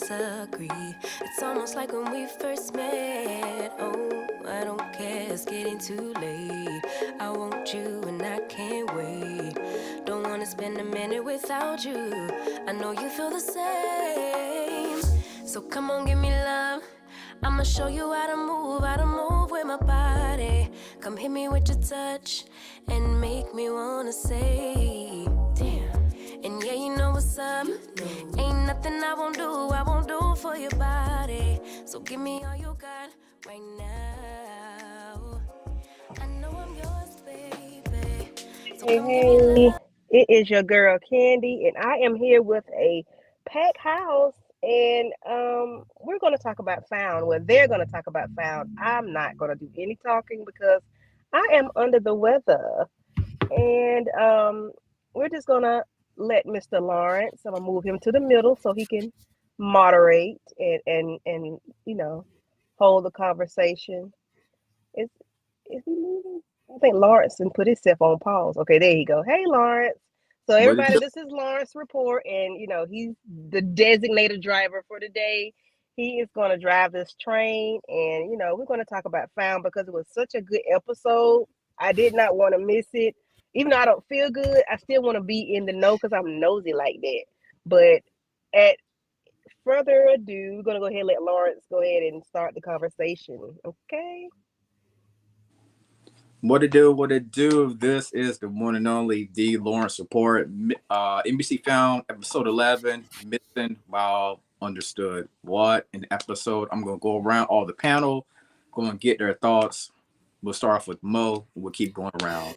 disagree. It's almost like when we first met. Oh, I don't care, it's getting too late. I want you and I can't wait. Don't wanna spend a minute without you. I know you feel the same. So come on, give me love. I'ma show you how to move with my body. Come hit me with your touch and make me wanna say, damn. And yeah, you know what's up. Ain't nothing I won't do for your body. So give me all you got right now. I know I'm yours, baby. So Hey, come give me hey, love. it is your girl Candy, and I am here with a packed house, and we're going to talk about found. Well, they're going to talk about found. I'm not going to do any talking because I am under the weather, and we're just going to let Mr. Lawrence. I'm gonna move him to the middle so he can moderate and hold the conversation. Is is he moving? I think Lawrence and put himself on pause. Okay, there you go. Hey, Lawrence. So What it everybody, do? this is Lawrence report, and he's the designated driver for today. He is going to drive this train, and we're going to talk about found because it was such a good episode. I did not want to miss it, even though I don't feel good. I still want to be in the know because I'm nosy like that. But at further ado, we're going to go ahead and let Lawrence go ahead and start the conversation. Okay. What it do? What it do? This is the one and only D Lawrence Report. NBC found episode 11, missing while understood. What an episode! I'm gonna go around all the panel, going to get their thoughts. We'll start off with Mo. We'll keep going around.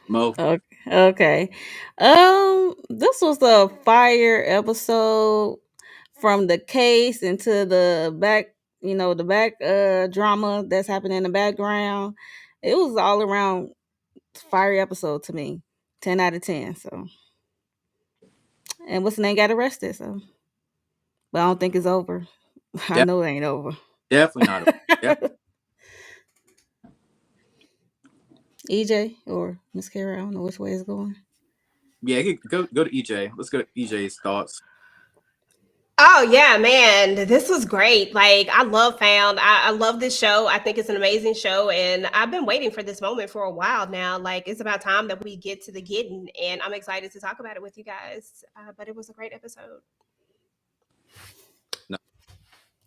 Mo. Okay. Okay. This was a fire episode from the case into the back, the back drama that's happening in the background. It was all around fire episode to me. 10 out of 10. So, and what's the name got arrested, so but I don't think it's over. I Def- know it ain't over. Definitely not. Def- EJ or Miss Kara, I don't know which way it's going. yeah, go to EJ. Let's go to EJ's thoughts. Oh yeah, man, this was great. Like I love Found. I love this show. I think it's an amazing show, and I've been waiting for this moment for a while now. Like it's about time that we get to the getting, and I'm excited to talk about it with you guys. But it was a great episode.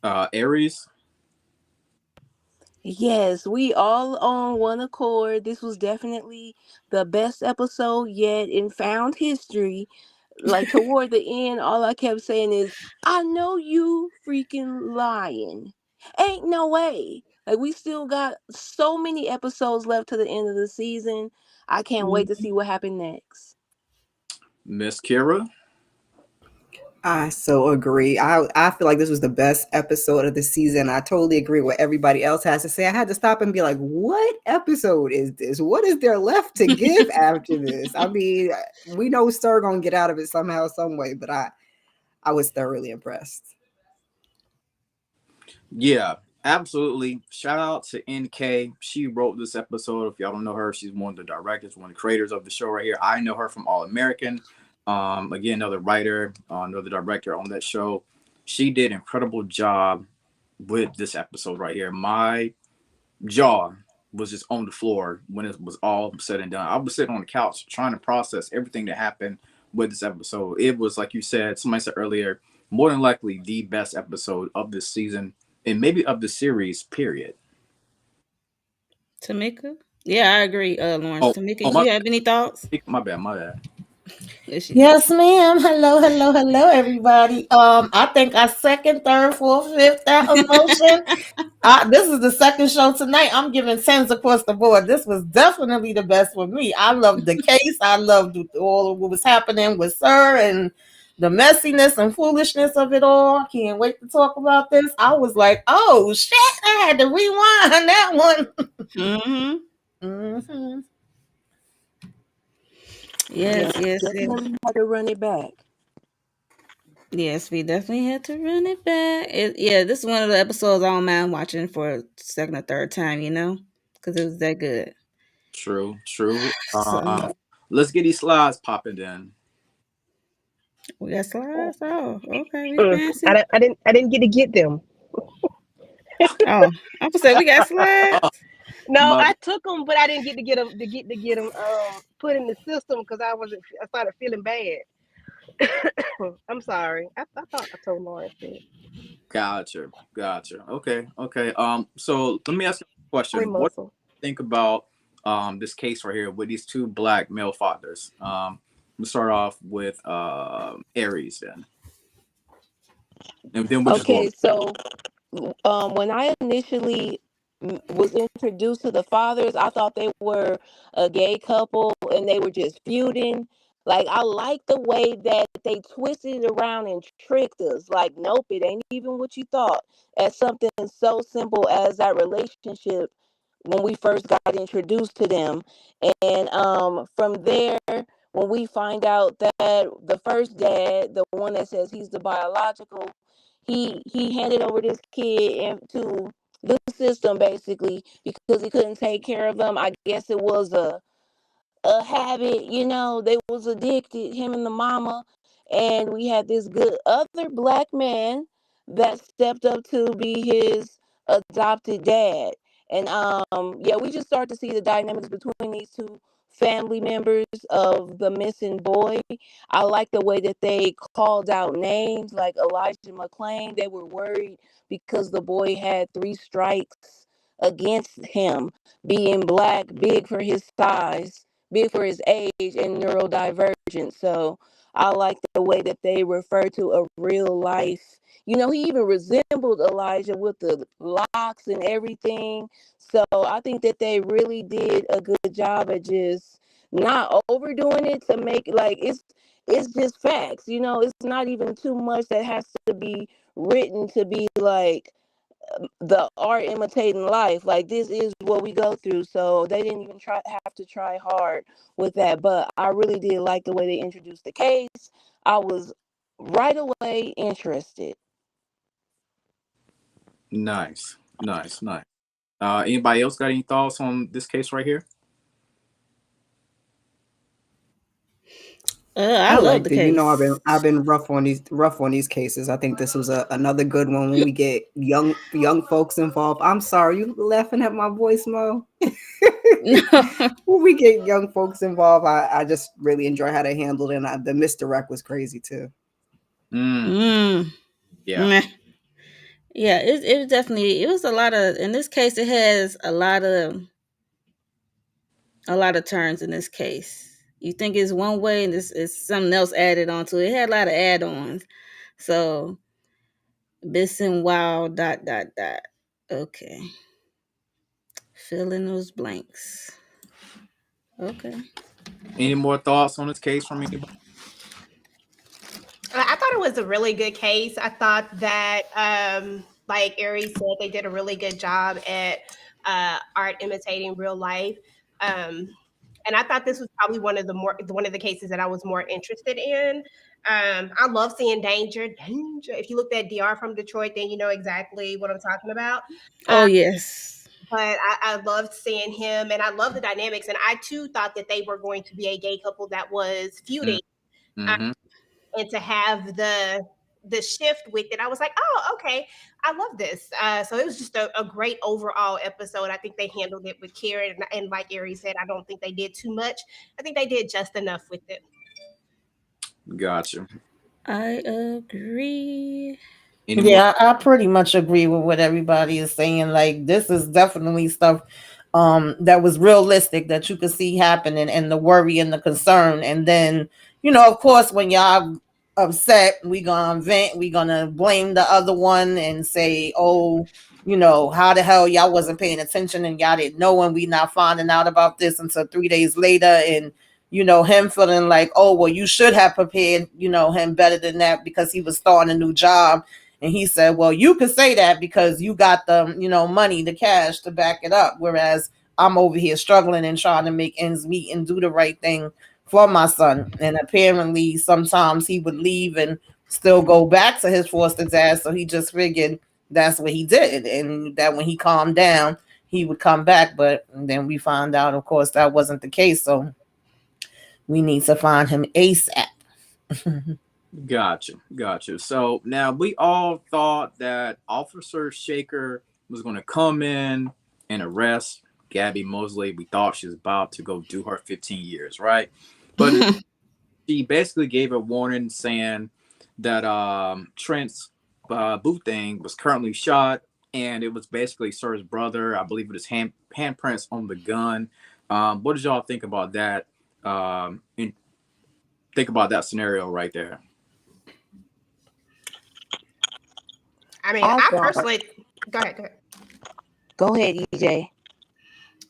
No. Aries. Yes, we all on one accord. This was definitely the best episode yet in found history. Like toward the end, all I kept saying is, I know you freaking lying. Ain't no way. Like we still got so many episodes left to the end of the season. I can't wait to see what happened next. Miss Kira. I so agree. I feel like this was the best episode of the season. I totally agree with what everybody else has to say. I had to stop and be like, what episode is this? What is there left to give after this? I mean, we know Sir gonna get out of it somehow, some way, but I was thoroughly impressed. Yeah, absolutely. Shout out to NK. She wrote this episode. If y'all don't know her, she's one of the directors, one of the creators of the show right here. I know her from All American. Again, another writer, another director on that show. She did an incredible job with this episode right here. My jaw was just on the floor when it was all said and done. I was sitting on the couch trying to process everything that happened with this episode. It was, like you said, somebody said earlier, more than likely the best episode of this season and maybe of the series, period. Tamika? Yeah, I agree, Lawrence. Oh, Tamika, oh you have any thoughts? my bad, my bad. Is she? Yes, ma'am. Hello, hello, hello, everybody. I think I second, third, fourth, fifth that emotion. This is the second show tonight. I'm giving tens across the board. This was definitely the best for me. I loved the case. I loved all of what was happening with Sir and the messiness and foolishness of it all. I can't wait to talk about this. I was like, oh shit! I had to rewind that one. Mm-hmm. Mm-hmm. Yeah, Yes, yes, yes. definitely had to run it back. Yes, we definitely had to run it back. Yeah, this is one of the episodes I don't mind watching for a second or third time, because it was that good. True, true. So, Let's get these slides popping then. We got slides. Oh, okay. We Mm, fancy. I didn't get them. Oh, I was say we got Oh, slides. No, mother. I took them, but I didn't get to get them put in the system because I started feeling bad. I'm sorry. I thought I told Lawrence that. Gotcha. Gotcha. Okay. Okay. So let me ask you a Boy question. What muscle. do you think about this case right here with these two black male fathers? We'll start off with Aries then. And then we'll just go. Okay, so when I initially was introduced to the fathers, I thought they were a gay couple and they were just feuding. Like, I like the way that they twisted it around and tricked us. Like, nope, it ain't even what you thought. As something so simple as that relationship when we first got introduced to them. And from there, when we find out that the first dad, the one that says he's the biological, he handed over this kid into the system basically because he couldn't take care of them. I guess it was a habit, they was addicted, him and the mama. And we had this good other black man that stepped up to be his adopted dad. And yeah, we just start to see the dynamics between these two family members of the missing boy. I like the way that they called out names like Elijah McClain. They were worried because the boy had 3 strikes against him, being black, big for his size, big for his age, and neurodivergent. So I like the way that they refer to a real life. He even resembled Elijah with the locks and everything. So I think that they really did a good job at just not overdoing it to make like it's just facts. It's not even too much that has to be written to be like the art imitating life. Like, this is what we go through, so they didn't even have to try hard with that. But I really did like the way they introduced the case. I was right away interested. Nice. Nice. Nice. Anybody else got any thoughts on this case right here? I I love the liked it. case. I've been rough on these cases. I think this was another good one when we get young folks involved. I'm sorry, you laughing at my voice, Mo? No. When we get young folks involved, I just really enjoy how they handled it. And the misdirect was crazy too. Mm, Mm. yeah. Meh. Yeah, it was definitely, it was a lot of, in this case it has a lot of turns in this case. You think it's one way and this is something else added onto it. It had a lot of add-ons. So Bisson wow .. Okay. Fill in those blanks. Okay. Any more thoughts on this case from anybody? I thought it was a really good case. I thought that, like Aries said, they did a really good job at art imitating real life. Um, and I thought this was probably one of the cases that I was more interested in. I love seeing danger. Danger. If you looked at Dr. from Detroit, then you know exactly what I'm talking about. Oh Um, yes. but I loved seeing him, and I love the dynamics. And I too thought that they were going to be a gay couple that was feuding, Mm-hmm. and to have the shift with it, I was like, oh, okay, I love this. So it was just a great overall episode. I think they handled it with care, and like Ari said, I don't think they did too much. I think they did just enough with it. Gotcha. I agree. Any more? Yeah, I pretty much agree with what everybody is saying. Like, this is definitely stuff that was realistic that you could see happening, and the worry and the concern. And then, of course, when y'all upset, we gonna vent, we gonna blame the other one and say, oh, how the hell y'all wasn't paying attention and y'all didn't know, and we not finding out about this until 3 days later. And him feeling like, oh, well, you should have prepared, him better than that because he was starting a new job. And he said, well, you could say that because you got the, money, the cash to back it up. Whereas I'm over here struggling and trying to make ends meet and do the right thing for my son. And apparently sometimes he would leave and still go back to his foster dad. So he just figured that's what he did. And that when he calmed down, he would come back. But then we found out, of course, that wasn't the case. So we need to find him ASAP. Gotcha. So now we all thought that Officer Shaker was going to come in and arrest Gabby Mosley. We thought she was about to go do her 15 years, right? But she basically gave a warning saying that Trent's boot thing was currently shot, and it was basically Sir's brother. I believe it was handprints on the gun. What did y'all think about that? And think about that scenario right there. I mean, I I thought. personally go ahead. Go ahead, EJ.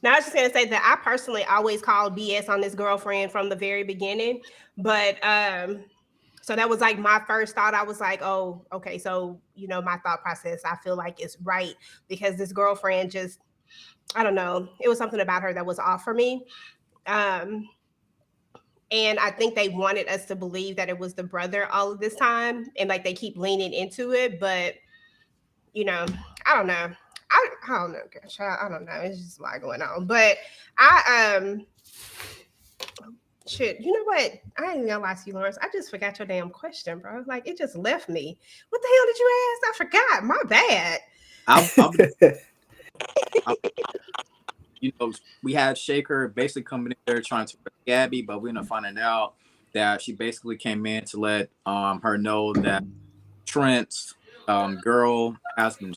Now, I was just gonna say that I personally always called BS on this girlfriend from the very beginning, but so that was like my first thought. I was like, oh, okay, so my thought process, I feel like it's right because this girlfriend just, I don't know, it was something about her that was off for me. And I think they wanted us to believe that it was the brother all of this time, and like they keep leaning into it, but I don't know. I don't know, gosh, I don't know. It's just a lot going on. But shit, you know what? I ain't gonna lie to you, Lawrence. I just forgot your damn question, bro. Like it just left me. What the hell did you ask? I forgot. My bad. We had Shaker basically coming in there trying to arrest Gabby, but we ended up finding out that she basically came in to let her know that Trent's girl has been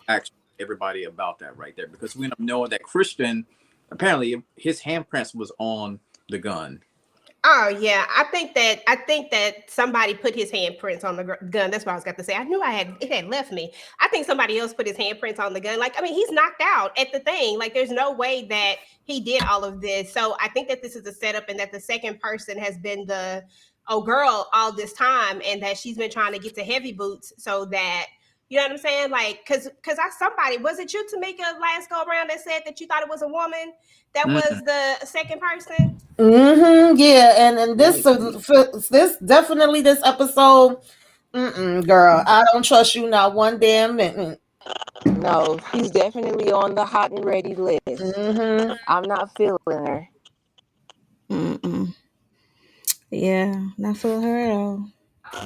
actually everybody about that right there because we end up knowing that Christian apparently his handprints was on the gun. Oh yeah, I think that somebody put his handprints on the gun. That's what I was got to say. I knew it had left me. I think somebody else put his handprints on the gun. Like I mean, he's knocked out at the thing. Like there's no way that he did all of this. So I think that this is a setup, and that the second person has been the girl all this time, and that she's been trying to get to Heavy Boots so that. You know what I'm saying? Like, cause somebody, was it you, Tamika, last go around that said that you thought it was a woman that was the second person? Yeah, and this definitely this episode. Girl, I don't trust you not one damn minute. No, she's definitely on the hot and ready list. I'm not feeling her. Yeah, not feeling her at all.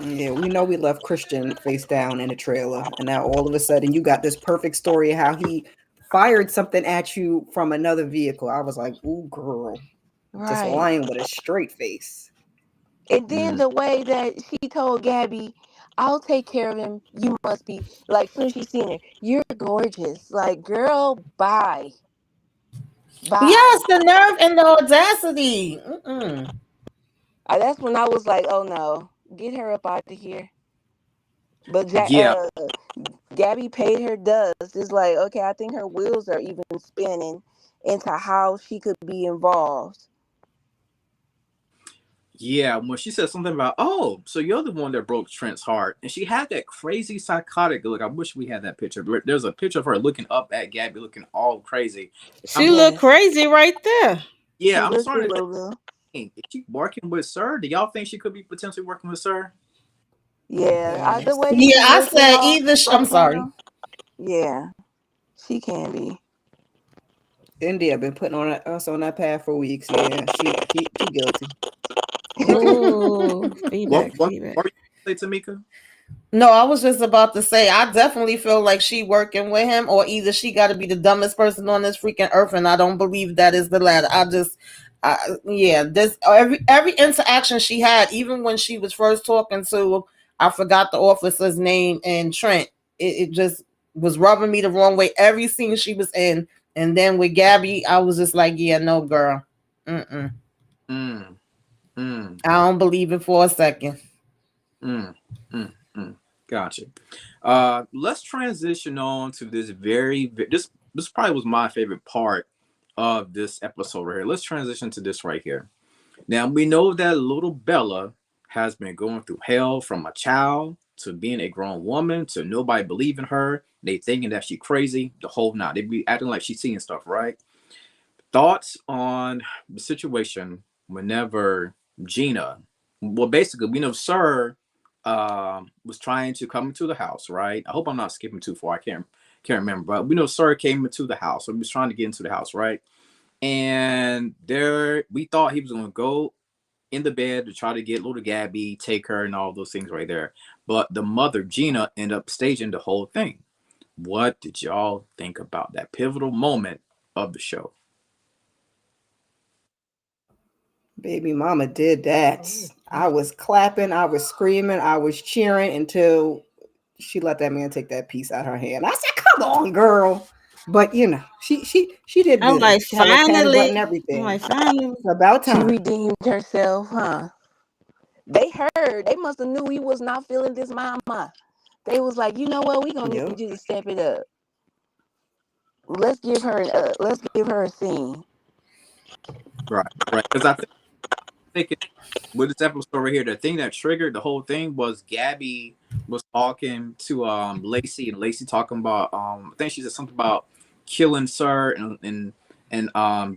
Yeah, we know we left Christian face down in the trailer, and now all of a sudden you got this perfect story of how he fired something at you from another vehicle. I was like, "Ooh, girl, just Right. lying with a straight face." And then the way that she told Gabby, I'll take care of him. You must be like, soon as she seen her, you're gorgeous. Like, girl, bye. Yes, the nerve and the audacity. That's when I was like, oh no, get her up out of here. But Yeah. Gabby paid her dust. It's like, okay, I think her wheels are even spinning into how she could be involved. Yeah, when she said something about, oh, so you're the one that broke Trent's heart. And she had that crazy psychotic look. I wish we had that picture. There's a picture of her looking up at Gabby, looking all crazy. She looked crazy right there. Yeah, I'm starting to think, is she working with Sir? Do y'all think she could be potentially working with Sir? Yeah, the way I said either. I'm sorry. Yeah, she can be. India been putting us on that path for weeks. Yeah, she guilty. Ooh, feedback. What were you say, Tamika? No, I was just about to say I definitely feel like she working with him, or either she got to be the dumbest person on this freaking earth, and I don't believe that is the latter. This every interaction she had, even when she was first talking to, I forgot the officer's name, and Trent, it just was rubbing me the wrong way. Every scene she was in, and then with Gabby, I was just like, yeah, no, girl, I don't believe it for a second. Gotcha. Let's transition on to this probably was my favorite part of this episode right here. Let's transition to this right here. Now we know that little Bella has been going through hell from a child to being a grown woman to nobody believing her. They thinking that she's crazy, the whole night. They be acting like she's seeing stuff, right? Thoughts on the situation whenever Gina, well, basically, we know Sir was trying to come into the house, right? I hope I'm not skipping too far. I can't remember, but we know Sir came into the house. So he was trying to get into the house, right? And there, we thought he was going to go in the bed to try to get little Gabby, take her, and all those things right there. But the mother, Gina, ended up staging the whole thing. What did y'all think about that pivotal moment of the show? Baby mama did that. I was clapping, I was screaming, I was cheering until she let that man take that piece out of her hand. I said, "Come on, girl." But she did I'm good. like, She got a little padded butt and finally. I'm everything. like, finally. It's about She time. redeemed herself, huh? They heard. They must have knew he was not feeling this mama. They was like, you know what? We gonna Yep. need you to step it up. Let's give her a scene. Right, right. Because I think with this episode right here, the thing that triggered the whole thing was Gabby was talking to Lacey, and Lacey talking about I think she said something about killing Sir, and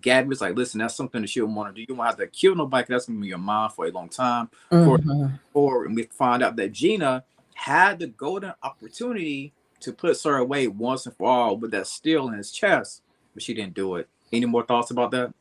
Gabby was like, listen, that's something that she don't want to do. You don't have to kill nobody, 'cause that's gonna be in your mind for a long time. And we find out that Gina had the golden opportunity to put Sir away once and for all with that steel in his chest, but she didn't do it. Any more thoughts about that?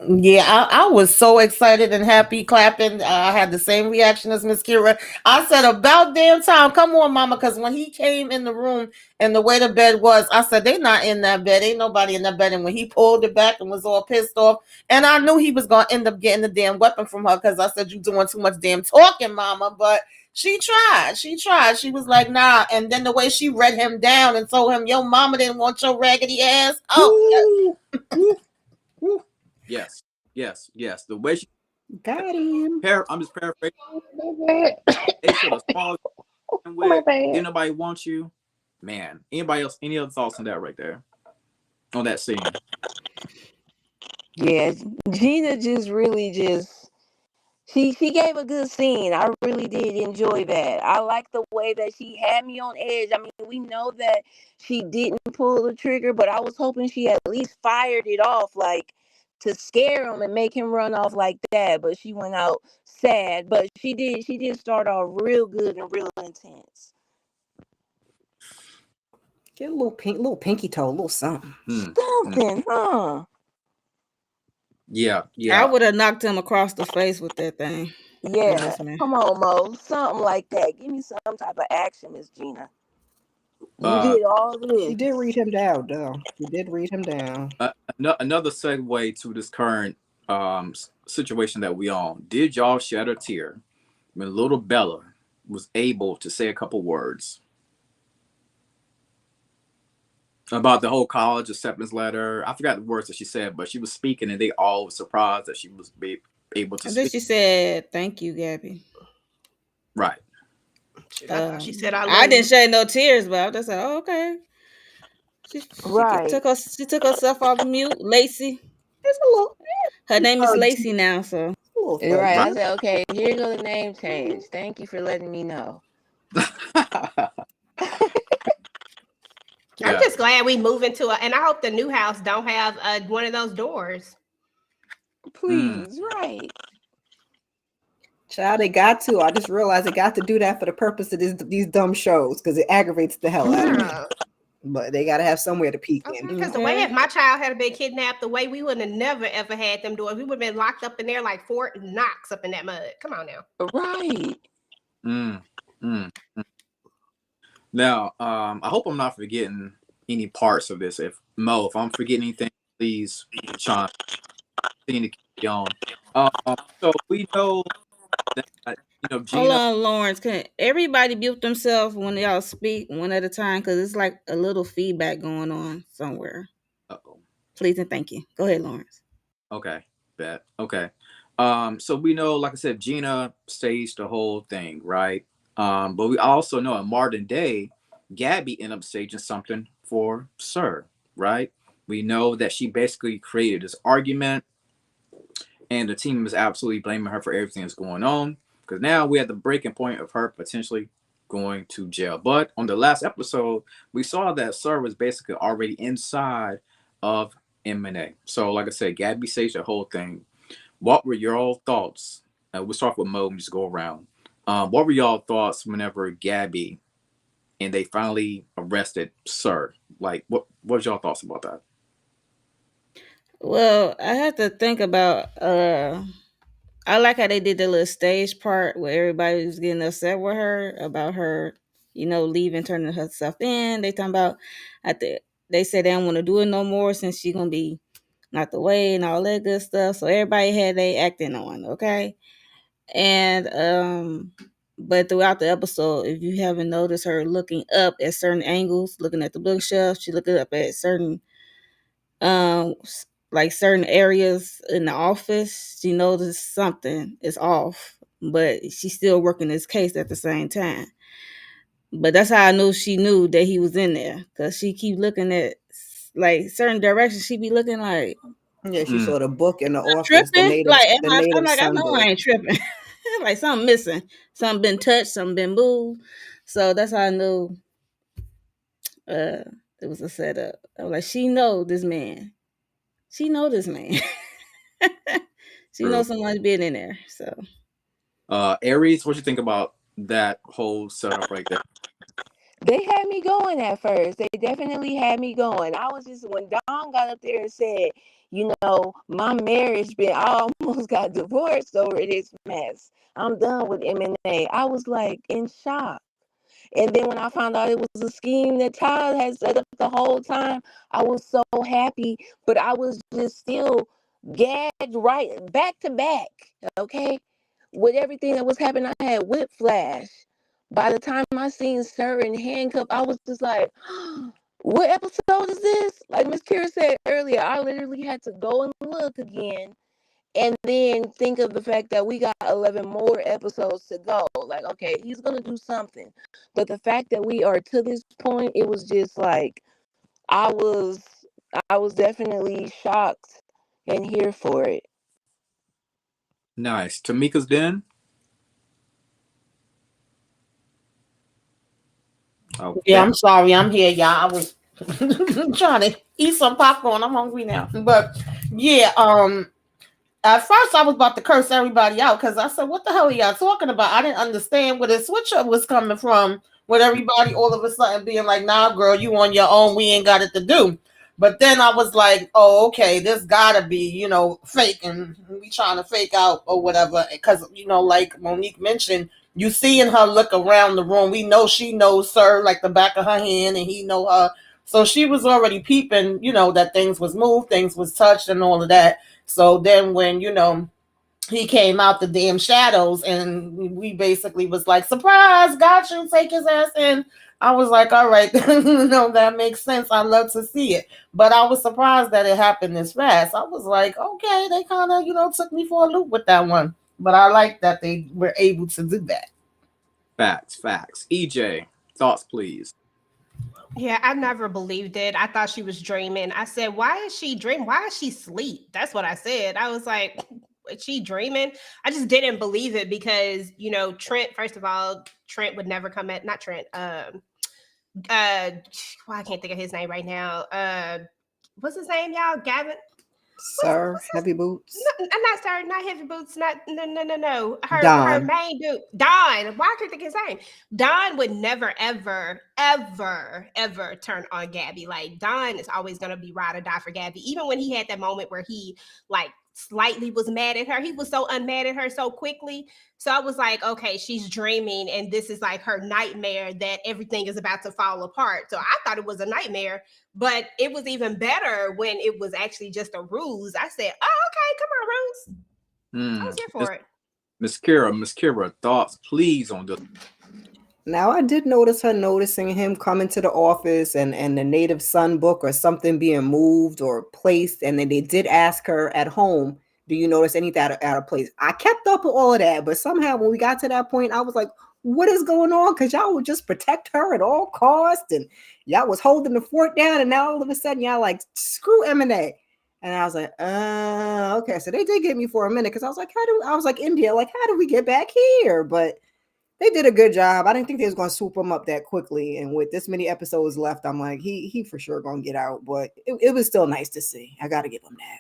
Yeah, I was so excited and happy, clapping. I had the same reaction as Miss Kira. I said, "About damn time! Come on, Mama!" Because when he came in the room and the way the bed was, I said, "They not in that bed. Ain't nobody in that bed." And when he pulled it back and was all pissed off, and I knew he was gonna end up getting the damn weapon from her because I said, "You doing too much damn talking, Mama." But she tried. She tried. She was like, "Nah." And then the way she read him down and told him, "Your mama didn't want your raggedy ass." Oh, Woo! Woo! Woo! Yes, yes, yes. The way she Got him. I'm just paraphrasing. My They should have swallowed him bad. My with. bad. Didn't nobody want you, man? Anybody else? Any other thoughts on that right there? On that scene? Yeah, Gina just really she gave a good scene. I really did enjoy that. I like the way that she had me on edge. I mean, we know that she didn't pull the trigger, but I was hoping she at least fired it off, like to scare him and make him run off like that. But she went out sad. But she did start off real good and real intense. Get a little pinky toe, a little something. Something, huh? Yeah, I yeah. would have knocked him across the face with that thing. Yeah. Trust me. Come on, Mo. Something like that. Give me some type of action, Miss Gina. You Uh, did all She this. did read him down, though. She did read him down. another segue to this current situation that we on. Did y'all shed a tear when little Bella was able to say a couple words about the whole college acceptance letter? I forgot the words that she said, but she was speaking, and they all were surprised that she was able to And then speak. she said, "Thank you, Gabby." Right. Shit, I thought she said, "I I love didn't you." shed no tears, but I was just like, oh, okay. Right. She took herself off mute. Lacey. It's a little, Her name is uh, Lacey now, so a little thug. Right. Right. I said, okay, here go the name change. Thank you for letting me know. I'm Yeah. just glad we move into and I hope the new house don't have one of those doors. Please, right. Child, they got to. I just realized they got to do that for the purpose of these dumb shows because it aggravates the hell out of me. Yeah. But they got to have somewhere to peek in. Because the way if my child had been kidnapped, the way we would have never ever had them doors, we would have been locked up in there like Fort Knox up in that mud. Come on now. Right. Mm, mm, mm. Now, I hope I'm not forgetting any parts of this. If I'm forgetting anything, please, Sean, continue to keep on. So we know that hold Gina. on, Lawrence. Can everybody mute themselves when y'all speak one at a time? Because it's like a little feedback going on somewhere. Uh-oh. Please and thank you. Go ahead, Lawrence. Okay, bet. Okay. So we know, like I said, Gina staged the whole thing, right? But we also know in modern day, Gabby ended up staging something for Sir, right? We know that she basically created this argument, and the team is absolutely blaming her for everything that's going on. Because now we're at the breaking point of her potentially going to jail. But on the last episode, we saw that Sir was basically already inside of M&A. So, like I said, Gabby staged the whole thing. What were your thoughts? We'll start with Mo and just go around. What were y'all thoughts whenever Gabby and they finally arrested Sir? Like, what was y'all thoughts about that? Well, I had to think about I like how they did the little stage part where everybody was getting upset with her about her, leaving, turning herself in. They talking about at the they said they don't want to do it no more since she gonna be not the way and all that good stuff. So everybody had they acting on, okay? And but throughout the episode, if you haven't noticed her looking up at certain angles, looking at the bookshelf, she looking up at certain like certain areas in the office, she noticed something is off, but she's still working this case at the same time. But that's how I knew she knew that he was in there, because she keep looking at like certain directions. She be looking like Yeah, she Mm. saw the book in the office, tripping. Like the I'm native like, I son know I book. ain't tripping. Like something missing, something been touched, something been moved. So that's how I knew uh it was a setup. I was like, she know this man. She know this man. She True. knows someone's been in there. So Aries, what you think about that whole setup right there? They had me going at first. They definitely had me going. I was just, when Dawn got up there and said, my marriage been, I almost got divorced over this mess. I'm done with M&A. I was like in shock. And then when I found out it was a scheme that Todd had set up the whole time, I was so happy. But I was just still gagged right back to back. Okay. With everything that was happening, I had whiplash. By the time I seen Sir in handcuff, I was just like, what episode is this? Like Miss Kira said earlier, I literally had to go and look again and then think of the fact that we got 11 more episodes to go. Like, okay, he's going to do something. But the fact that we are to this point, it was just like, I was, I was definitely shocked and here for it. Nice. Tamika's Den. Yeah, Okay. I'm sorry. I'm here, y'all. I was trying to eat some popcorn. I'm hungry now. But yeah, at first I was about to curse everybody out because I said, what the hell are y'all talking about? I didn't understand where the switch up was coming from with everybody all of a sudden being like, nah, girl, you on your own. We ain't got it to do. But then I was like, oh, okay, this gotta be, fake, and we trying to fake out or whatever. Because, like Monique mentioned, you seeing her look around the room. We know she knows Sir like the back of her hand, and he know her. So she was already peeping, that things was moved, things was touched, and all of that. So then when, he came out the damn shadows and we basically was like, surprise, got you, take his ass in. I was like, all right, that makes sense. I love to see it. But I was surprised that it happened this fast. I was like, okay, they kind of, took me for a loop with that one. But I like that they were able to do that. Facts. EJ, thoughts, please. Yeah, I never believed it. I thought she was dreaming. I said, why is she dreaming? Why is she asleep? That's what I said. I was like, is she dreaming? I just didn't believe it because, Trent, first of all, Trent would never come at, not Trent, well, I can't think of his name right now. What's his name, y'all? Gavin? Sir, What's his heavy boots. no, I'm not sorry, not heavy boots, not no. Her Don. main dude, Don. Why can't I think his name? Don would never, ever turn on Gabby. Like Don is always gonna be ride or die for Gabby. Even when he had that moment where he like slightly was mad at her, he was so unmad at her so quickly. So I was like, okay, she's dreaming, and this is like her nightmare that everything is about to fall apart. So I thought it was a nightmare, but it was even better when it was actually just a ruse. I said, oh, okay, come on, ruse. I was here for it. Miss Kira, thoughts, please, on this. Now I did notice her noticing him coming to the office and the native son book or something being moved or placed. And then they did ask her at home, do you notice anything out of place? I kept up with all of that, but somehow when we got to that point, I was like, what is going on? Because y'all would just protect her at all costs, and y'all was holding the fort down, and now all of a sudden y'all like, screw M&A. And I was like, okay. So they did get me for a minute because I was like, India, like, how do we get back here? But they did a good job. I didn't think they was gonna swoop him up that quickly. And with this many episodes left, I'm like, he for sure gonna get out. But it was still nice to see. I gotta give him that.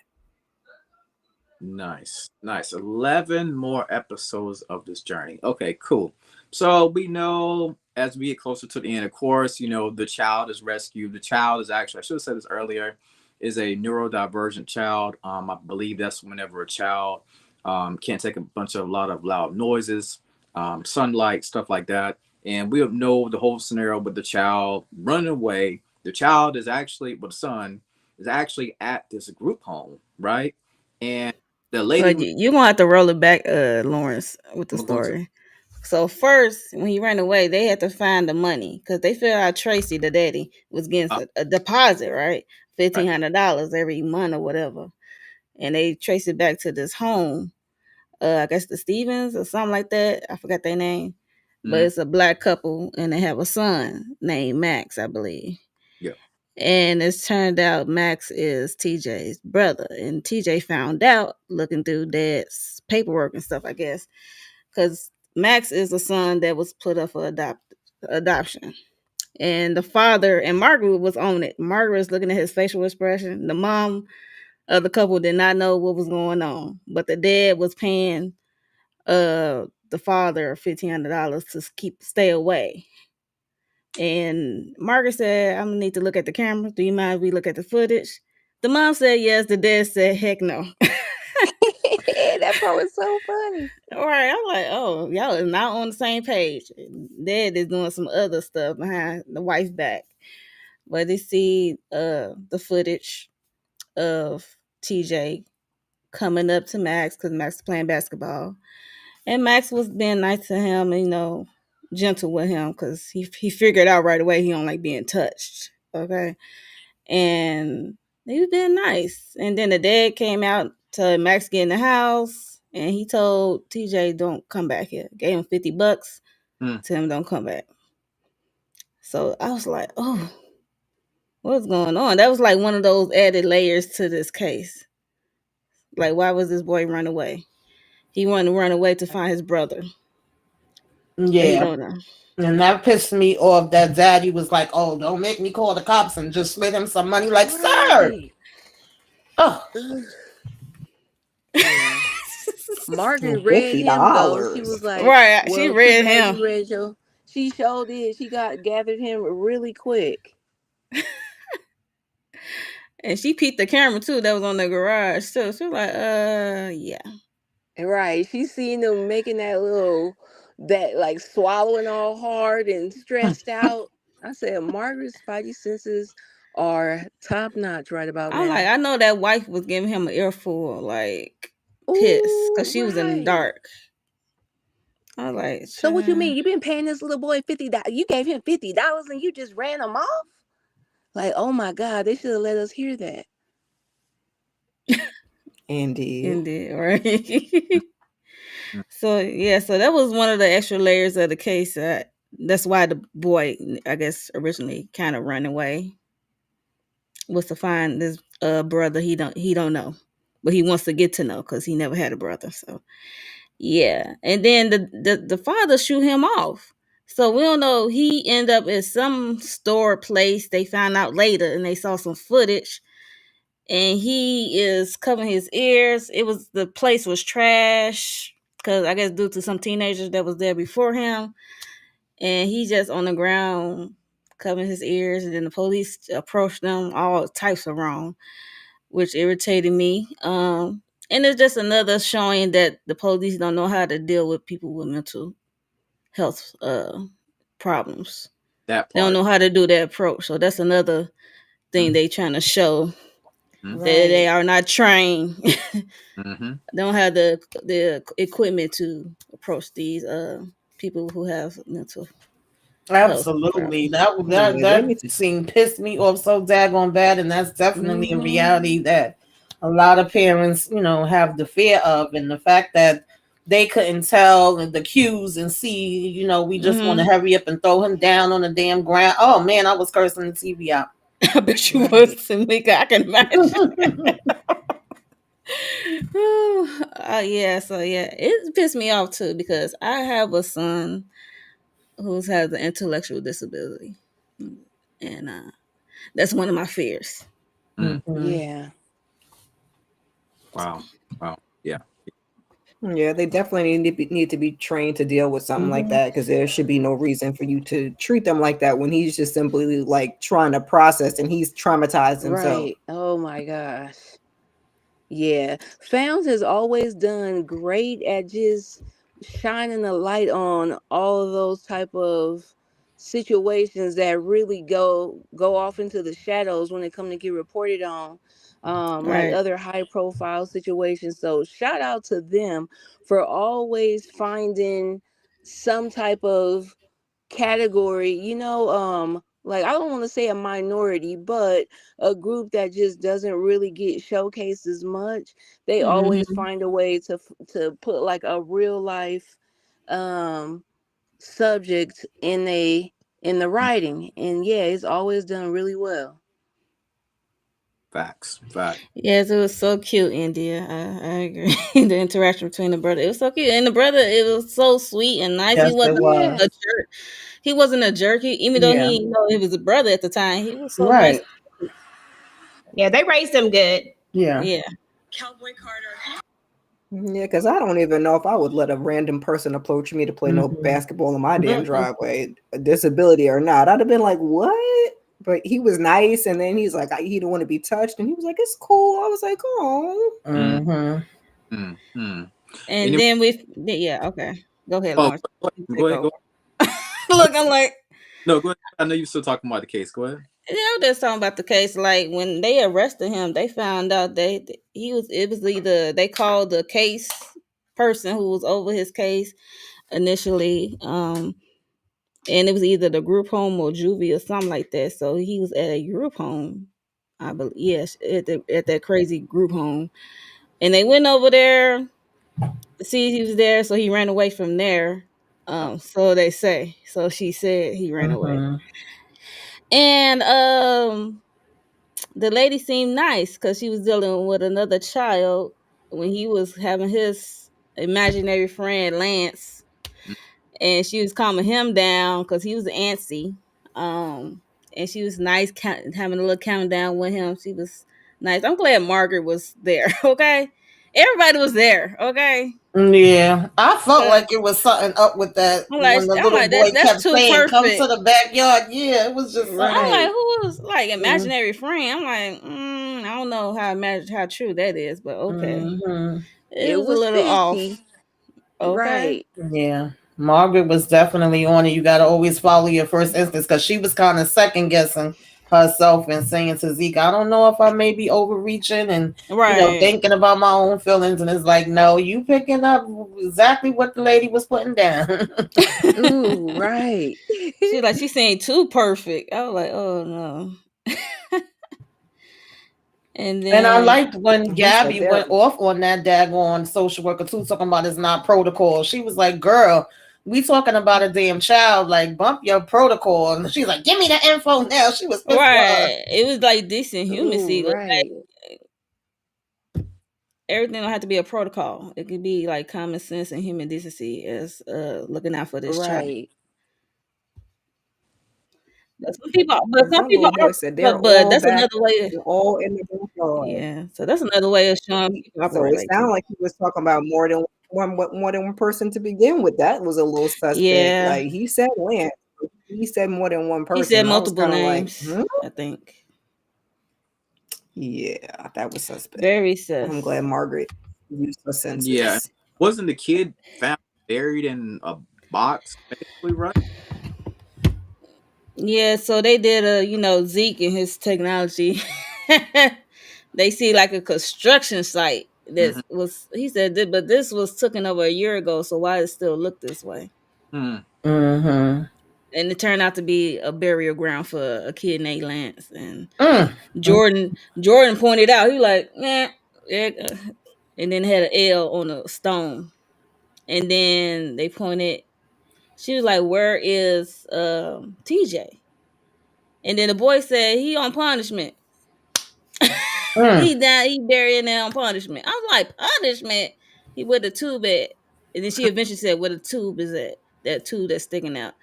Nice. 11 more episodes of this journey. Okay, cool. So we know as we get closer to the end, of course, the child is rescued. The child is actually, I should have said this earlier, is a neurodivergent child. I believe that's whenever a child Can't take a lot of loud noises, sunlight, stuff like that. And we know the whole scenario with the child running away. The child is actually, well, the son is actually at this group home, right? And the lady But who you're gonna have to roll it back, Lawrence, with the I'm going to, story. So first, when he ran away, they had to find the money because they figured out Tracy, the daddy, was getting a deposit, right? right. $1,500 every month or whatever, and they traced it back to this home. I guess the Stevens or something like that. I forgot their name, but Mhm. it's a black couple, and they have a son named Max, I believe. Yeah. And it's turned out Max is TJ's brother, and TJ found out looking through Dad's paperwork and stuff, I guess, because Max is a son that was put up for adoption. And the father and Margaret was on it. Margaret was looking at his facial expression. The mom of the couple did not know what was going on, but the dad was paying the father $1,500 to stay away. And Margaret said, "I'm gonna need to look at the camera. Do you mind if we look at the footage?" The mom said yes. The dad said, "Heck no." That part was so funny. All right, I'm like, oh, y'all is not on the same page. Dad is doing some other stuff behind the wife's back. But they see the footage of TJ coming up to Max because Max is playing basketball. And Max was being nice to him, gentle with him because he figured out right away he don't like being touched. Okay. And he was being nice. And then the dad came out to Max get in the house and he told TJ, don't come back here. Gave him $50. Mm. Tell him don't come back. So I was like, oh, what's going on? That was like one of those added layers to this case. Like, why was this boy run away? He wanted to run away to find his brother. But he Yeah. don't know. And that pissed me off that daddy was like, oh, don't make me call the cops and just slid him some money. Like, sir. Right. Oh, Ugh. Yeah. Margaret read him though. She $50. was like, Right. She "Well, too read bad him. you read your." She showed did. She got gathered him really quick. And she peeped the camera too that was on the garage. So she was like, yeah. Right. She seen them making that like swallowing all hard and stressed out. I said, Margaret's spidey senses are top notch right about I'm like, now. I know that wife was giving him an earful, like pissed, because Ooh, she was in the right. dark. I was like, So what you child. mean? You been paying this little boy $50? You gave him $50 and you just ran him off? Like, oh my God, they should have let us hear that. Indeed. Indeed, right? So yeah, so that was one of the extra layers of the case. That's why the boy, I guess, originally kind of ran away, was to find this brother he don't know, but he wants to get to know because he never had a brother. So yeah, and then the father shoot him off. So we don't know. He ended up at some store place. They found out later, and they saw some footage. And he is covering his ears. The place was trash because I guess due to some teenagers that was there before him, and he just on the ground covering his ears. And then the police approached them all types of wrong, which irritated me. And it's just another showing that the police don't know how to deal with people with mental health problems. That They don't part. know how to do that approach. So that's another thing they trying to show Mm-hmm. that they right. are not trained. Mm-hmm. Don't have the equipment to approach these people who have mental health Absolutely. problems. That Yeah, they that need to. scene pissed me off so daggone bad, and that's definitely a reality that a lot of parents, have the fear of, and the fact that they couldn't tell the cues and see, we just want to Mm-hmm. hurry up and throw him down on the damn ground. Oh man, I was cursing the TV out. I bet you was, Right. Tamika. I can imagine. Yeah, so yeah, it pissed me off too because I have a son who has an intellectual disability, and that's one of my fears. Mm. Mhm. Yeah. Wow. Wow. Yeah. Yeah, they definitely need to be trained to deal with something like Mhm. that because there should be no reason for you to treat them like that when he's just simply like trying to process and he's traumatized himself. Right. Oh my gosh. Yeah, Founds has always done great at just shining a light on all of those type of situations that really go off into the shadows when they come to get reported on, like Right. other high profile situations. So shout out to them for always finding some type of category, like I don't want to say a minority, but a group that just doesn't really get showcased as much. They always Mm-hmm. find a way to put like a real life um subject in the writing, and yeah, it's always done really well. Facts. Fact. Yes, it was so cute, India. I agree. The interaction between the brother, it was so cute, and the brother, it was so sweet and nice. He Yes, it wasn't was. a Yes. jerk. He wasn't a jerk. Even though Yeah. he, he was a brother at the time, he was so nice. Right. Yeah, they raised them good. Yeah. Yeah, Yeah, because I don't even know if I would let a random person approach me to play no Mhm. basketball in my damn Mm-mm. driveway, a disability or not. I'd have been like, what? But he was nice, and then he's like, he didn't want to be touched, and he was like, it's cool. I was like, oh. Mm, Mhm. mm, mm. and Any, then yeah, okay. Go ahead, oh, Lawrence. You go take ahead. Go over. ahead. Look, I'm like, No, go ahead. I know you're still talking about the case. Go ahead. I'm just talking about the case. Like when they arrested him, they found out he was. It was either they called the case person who was over his case initially, and it was either the group home or juvie or something like that. So he was at a group home, I believe. Yes, at that crazy group home, and they went over there to see if he was there. So he ran away from there. So they say. So she said he ran away, Mhm. and the lady seemed nice because she was dealing with another child when he was having his imaginary friend Lance, Mm, and she was calming him down because he was antsy. And she was nice, having a little countdown with him. She was nice. I'm glad Margaret was there. Okay, everybody was there. Okay, Yeah, I felt 'cause like it was something up with that when the I'm little like boy that's kept too saying, "Come to perfect. the backyard." Yeah, it was just I'm something. like, Right. who was like Mm, imaginary friend? I'm like, I don't know how true that is, but okay. mhm. It It was a was little fishy. off. Okay. Right. Yeah, Margaret was definitely on it. You got to always follow your first instance because she was kind of second guessing herself and saying to Zeke, "I don't know if I may be overreaching and Right. thinking about my own feelings." And it's like, no, you picking up exactly what the lady was putting down. Ooh, right. She's saying too perfect. I was like, oh no. And And I then liked when He said Gabby there. went off on that daggone social worker too, talking about it's not protocol. She was like, "Girl, we talking about a damn child. Like, bump your protocol." And she's like, "Give me the info now." She was pissed with her. right. It was like decent humancy. Ooh, Like right. everything don't have to be a protocol. It could be like common sense and human decency as looking out for this child. Right. But some One people little boy are, said they're but all that's back, another way. all in the backyard. Yeah. So that's another way of showing people So operate it like sounded that. like he was talking about more than one person to begin with. That was a little suspect. Yeah. Like he said Lance, he said more than one He said person. I was multiple kind of like, names, I think. yeah, that was suspect. Very I'm glad sus. Margaret used her yeah. senses. Wasn't the kid found buried in a box, basically, right? Yeah, so they did Zeke and his technology. They see like a construction site that Mm-hmm. was he said, but this was taken over a year ago, so why it still look this way? Hmm. Mm-hmm. And it turned out to be a burial ground for a kid named Lance. And Mm. Jordan pointed out, he like, and then had an L on a stone. And then they pointed, she was like, where is TJ? And then the boy said he on punishment. Mm. He buried in there on punishment. I was like, punishment? He with the tube at. And then she eventually said, where the tube is at. That tube that's sticking out.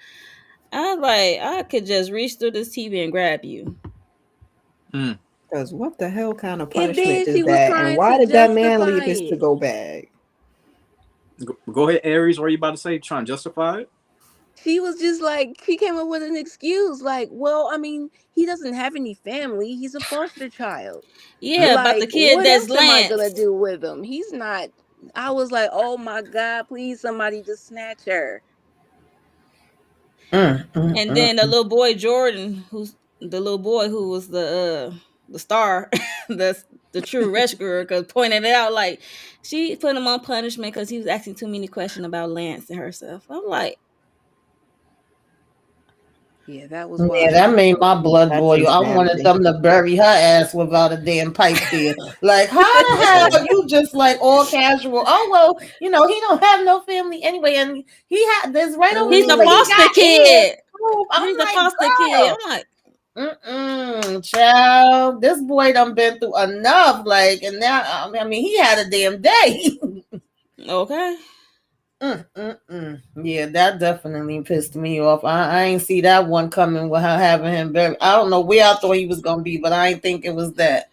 I was like, I could just reach through this TV and grab you. Hmm. Because what the hell kind of And punishment then is she was that? And trying why to did that man leave justify his it. to-go bag? Go ahead, Aries. What are you about to say? Trying to justify it? She was just like, she came up with an excuse like, well, I mean, he doesn't have any family. He's a foster child. Yeah, about the Like, kid what that's else am I gonna Lance. do with him? He's not. I was like, oh my God, please somebody just snatch her. And then the little boy Jordan, who's the little boy who was the star, the true rescuer, because pointed it out like she put him on punishment because he was asking too many questions about Lance and herself. I'm like, Yeah, that was Yeah, that wild. made my blood That's boil. I wanted insanity. them to bury her ass without a damn pipe there. Like, how the hell you just like all casual? Oh well, he don't have no family anyway, and he had this right over he's here, a but he Ooh. foster got heirs. kid. Too. I'm He's a like, foster kid. girl, I'm like, child, this boy done been through enough. Like, and now, I mean, he had a damn day. okay. Yeah, that definitely pissed me off. I ain't see that one coming with her having him buried. I don't know where I thought he was gonna be, but I ain't think it was that.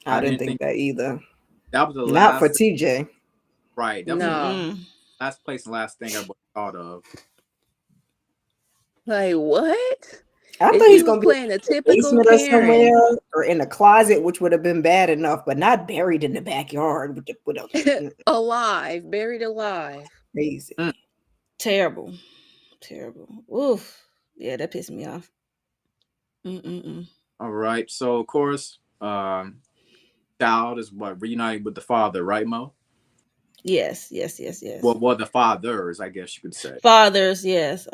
I I didn't didn't think think that either. that was the Not for last thing, TJ. right. That was the No. Mm-mm. last place and last thing I thought of. Like, what? I And thought she he's was gonna be in playing a the typical basement or parent. somewhere, or in a closet, which would have been bad enough, but not buried in the backyard Alive, buried alive. crazy. Mm. Terrible. Oof. Yeah, that pissed me off. All right. So of course, child is what reunited with the father, right, Mo? Yes. Well, the fathers, I guess you could say. Fathers, yes.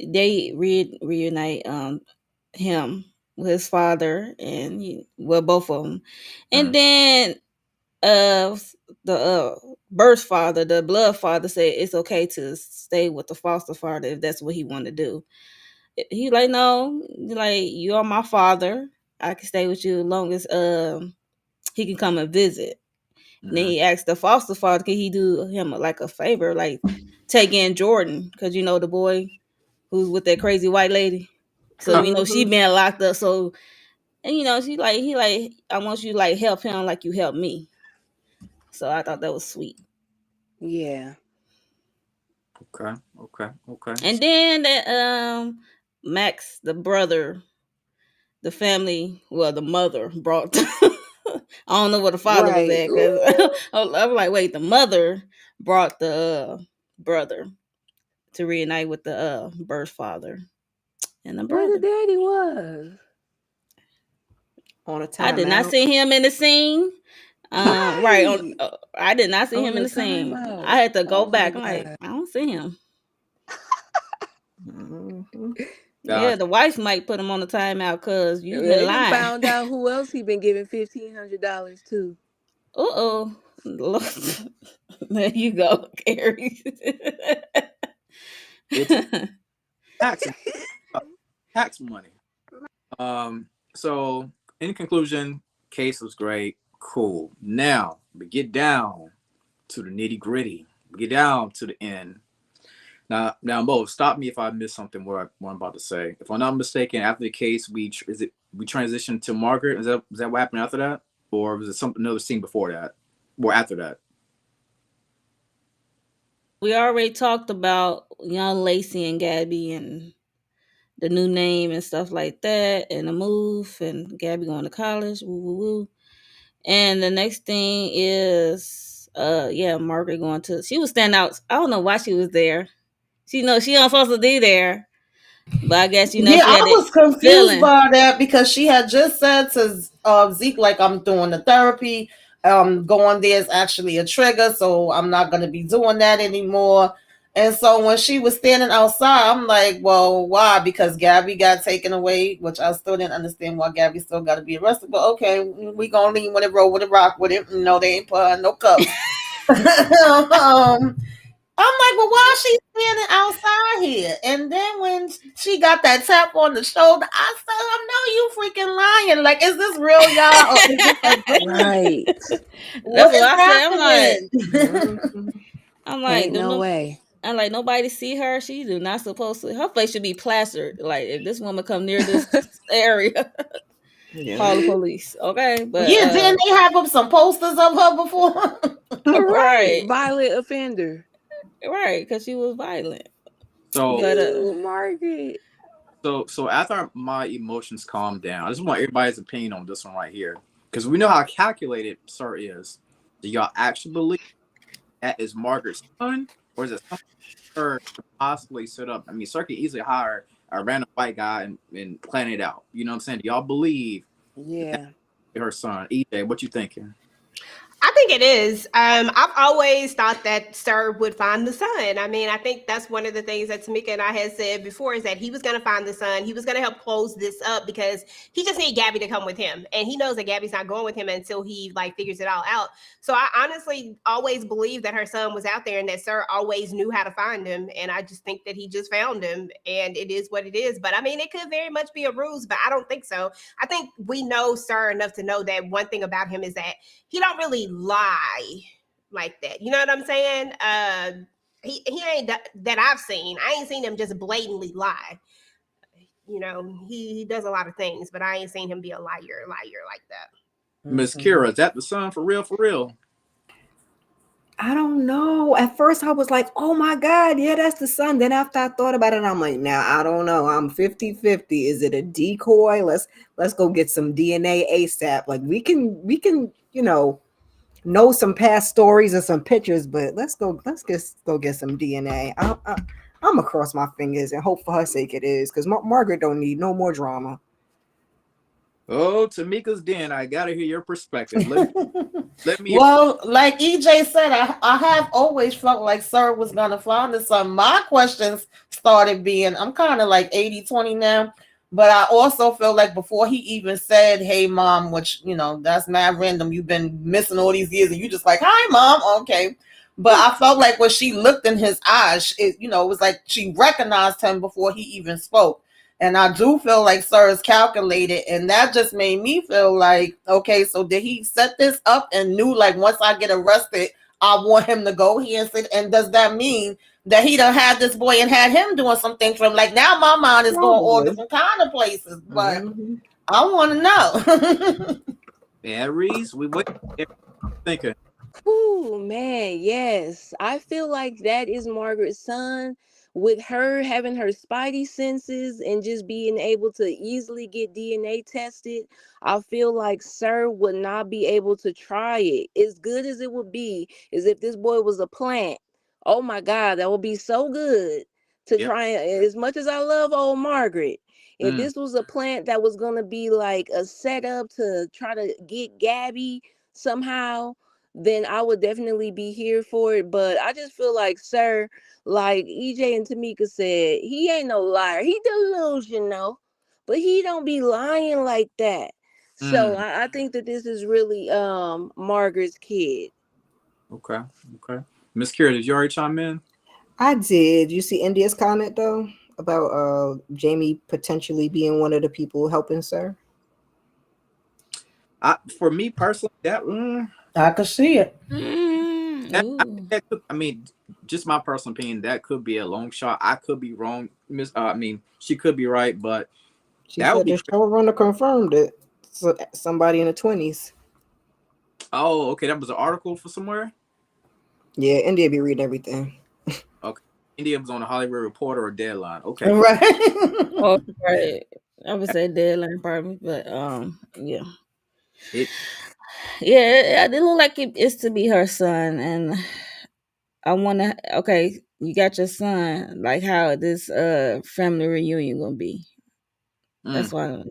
They reunite him with his father and both of them, and Mm. then the birth father, the blood father, said it's okay to stay with the foster father if that's what he wanted to do. He like, no, like, you are my father. I can stay with you as long as he can come and visit. And then Mm-hmm. he asked the foster father, could he do him like a favor, like take in Jordan, because the boy who's with that crazy white lady. So she been locked up. So, and she like, he like, I want you to like help him like you helped me. So I thought that was sweet. Yeah. Okay. And then that Max, the brother, the family, well, the mother brought. I don't know where the father was Right. at, because Ooh. I'm like, wait, the mother brought the brother to reunite with the birth father and the Where the brother. daddy was. On a I did not timeout. see him in the scene. Right on. Right. I did not see On him in the the scene. timeout. I had to go Oh my back. I'm like, God. I don't see him. Mhm. Yeah, Gotcha. the wife might put him on the timeout because you've been They done lying. found out who else he been giving $1,500 to. Uh-oh. There you go, Carrie. It's tax tax money. So in conclusion, case was great, cool. Now we get down to the nitty gritty. We get down to the end. Now, Mo, stop me if I miss something. What I'm about to say. If I'm not mistaken, after the case, we transitioned to Margaret. Is that what happened after that, or was it another scene before that, or after that? We already talked about young Lacey and Gabby and the new name and stuff like that, and the move, and Gabby going to college. Woo woo woo. And the next thing is, Margaret going to. She was standing out. I don't know why she was there. She knows she not supposed to be there, but I guess Yeah, she I had it was confused feeling. by that because she had just said to Zeke, like, I'm doing the therapy. Going there is actually a trigger, so I'm not going to be doing that anymore. And so when she was standing outside, I'm like, well, why? Because Gabby got taken away, which I still didn't understand why Gabby still got to be arrested. But okay, we going to lean with it, roll with it, rock with it. No, they ain't put her in no cuffs. I'm like, well, why is she standing outside here? And then when she got that tap on the shoulder, I said, I know you freaking lying. Like, is this real, y'all? Or is this a dream? Right. That's What what is I said. happening? I'm like, Ain't no way. I'm like, nobody see her. She do not supposed to. Her face should be plastered. Like, if this woman come near this area, Yeah. call the police. Okay, but Yeah, didn't they have up some posters of her before? Right. right, Violent offender. right, because she was violent. So But Ooh, Margaret. so after my emotions calm down, I just want everybody's opinion on this one right here. Because we know how calculated Sir is. Do y'all actually believe that is Margaret's son? Or is it something Sir could possibly set up? I mean, Sir could easily hire a random white guy and plan it out. You know what I'm saying? Do y'all believe that Yeah. her son? EJ, what you thinking? I think it is. I've always thought that Sir would find the son. I mean, I think that's one of the things that Tamika and I had said before is that he was going to find the son. He was going to help close this up because he just needs Gabby to come with him, and he knows that Gabby's not going with him until he like figures it all out. So I honestly always believed that her son was out there and that Sir always knew how to find him, and I just think that he just found him, and it is what it is. But I mean, it could very much be a ruse, but I don't think so. I think we know Sir enough to know that one thing about him is that he don't really lie like that. You know what I'm saying? He ain't that I've seen. I ain't seen him just blatantly lie. You know, he does a lot of things, but I ain't seen him be a liar like that. Miss Kira, is that the son for real? For real? I don't know. At first, I was like, oh my God, yeah, that's the son. Then after I thought about it, I'm like, now I don't know. I'm 50-50. Is it a decoy? Let's go get some DNA ASAP. Like we can, know some past stories and some pictures, but let's go get some DNA. I'm gonna cross my fingers and hope for her sake it is, because Margaret don't need no more drama. Oh, Tamika's den. I gotta hear your perspective. Let me. Well, like EJ said, I have always felt like Sir was gonna find the son. My questions started being, I'm kind of like 80-20 now, but I also feel like before he even said, hey mom, which that's mad random. You've been missing all these years and you just like, hi mom, okay. But I felt like when she looked in his eyes, it was like she recognized him before he even spoke. And I do feel like Sir is calculated, and that just made me feel like, okay, so did he set this up and knew like once I get arrested, I want him to go here and sit? And does that mean that he done had this boy and had him doing some things for him? Like now my mind is going all Probably. different kind of places, but Mhm. I want to know. Aries, we wait. Thinking. Oh man, yes. I feel like that is Margaret's son. With her having her spidey senses and just being able to easily get DNA tested, I feel like Sir would not be able to try it. As good as it would be, as if this boy was a plant. Oh my God, that would be so good to Yep. try. As much as I love old Margaret, if Mm. this was a plant that was gonna be like a setup to try to get Gabby somehow, then I would definitely be here for it. But I just feel like Sir, like EJ and Tamika said, he ain't no liar. He delusional, but he don't be lying like that. So Mm. I think that this is really Margaret's kid. Okay. Okay. Miss Kira, did you already chime in? I did. You see India's comment though about Jamie potentially being one of the people helping Sir? For me personally, I could see it. ooh. I mean, just my personal opinion, that could be a long shot. I could be wrong. I mean, she could be right, but She that would said be the crazy. showrunner confirmed it. So somebody in the 20s. Oh, okay, that was an article for somewhere. Yeah, India be reading everything. Okay, India was on the Hollywood Reporter or Deadline. Okay, cool. Right. Oh, right. I would say deadline probably, but yeah, It. yeah. It look like it's to be her son, and I want to. Okay, you got your son. Like how this family reunion gonna be? That's Mm. why.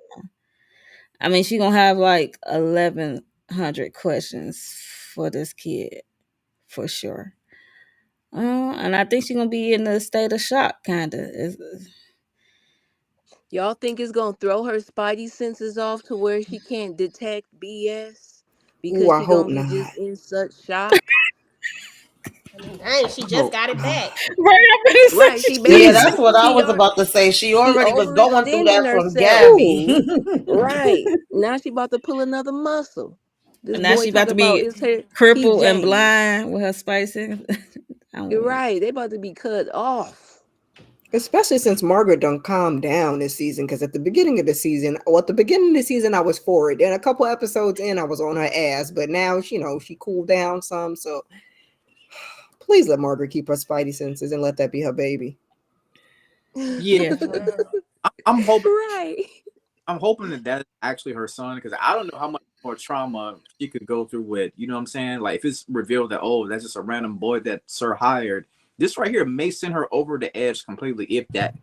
I mean, she gonna have like 1,100 questions for this kid for sure. And I think she gonna be in a state of shock, kind of. Y'all think it's gonna throw her spidey senses off to where she can't detect BS Ooh, because I she hope gonna be not. just in such shock? I mean, dang, she just Oh, got it back. Right, I'm gonna say Right, she she Yeah, better. that's Jesus. what I She was are. about to say. She She already was going through overextending that from herself. Gabby. Ooh. Right. Now she about to pull another muscle. This And now boy she about talking to about be is her he crippled and Jamie. blind with her spicy. I You're don't, right. They about to be cut off. Especially since Margaret done calmed down this season, because at the beginning of the season, I was for it. Then a couple episodes in, I was on her ass. But now, she cooled down some. So please let Margaret keep her spidey senses and let that be her baby. Yeah, Yeah. I'm hoping Right. that that's actually her son because I don't know how much more trauma she could go through with. You know what I'm saying? Like if it's revealed that that's just a random boy that Sir hired, this right here may send her over the edge completely. If that.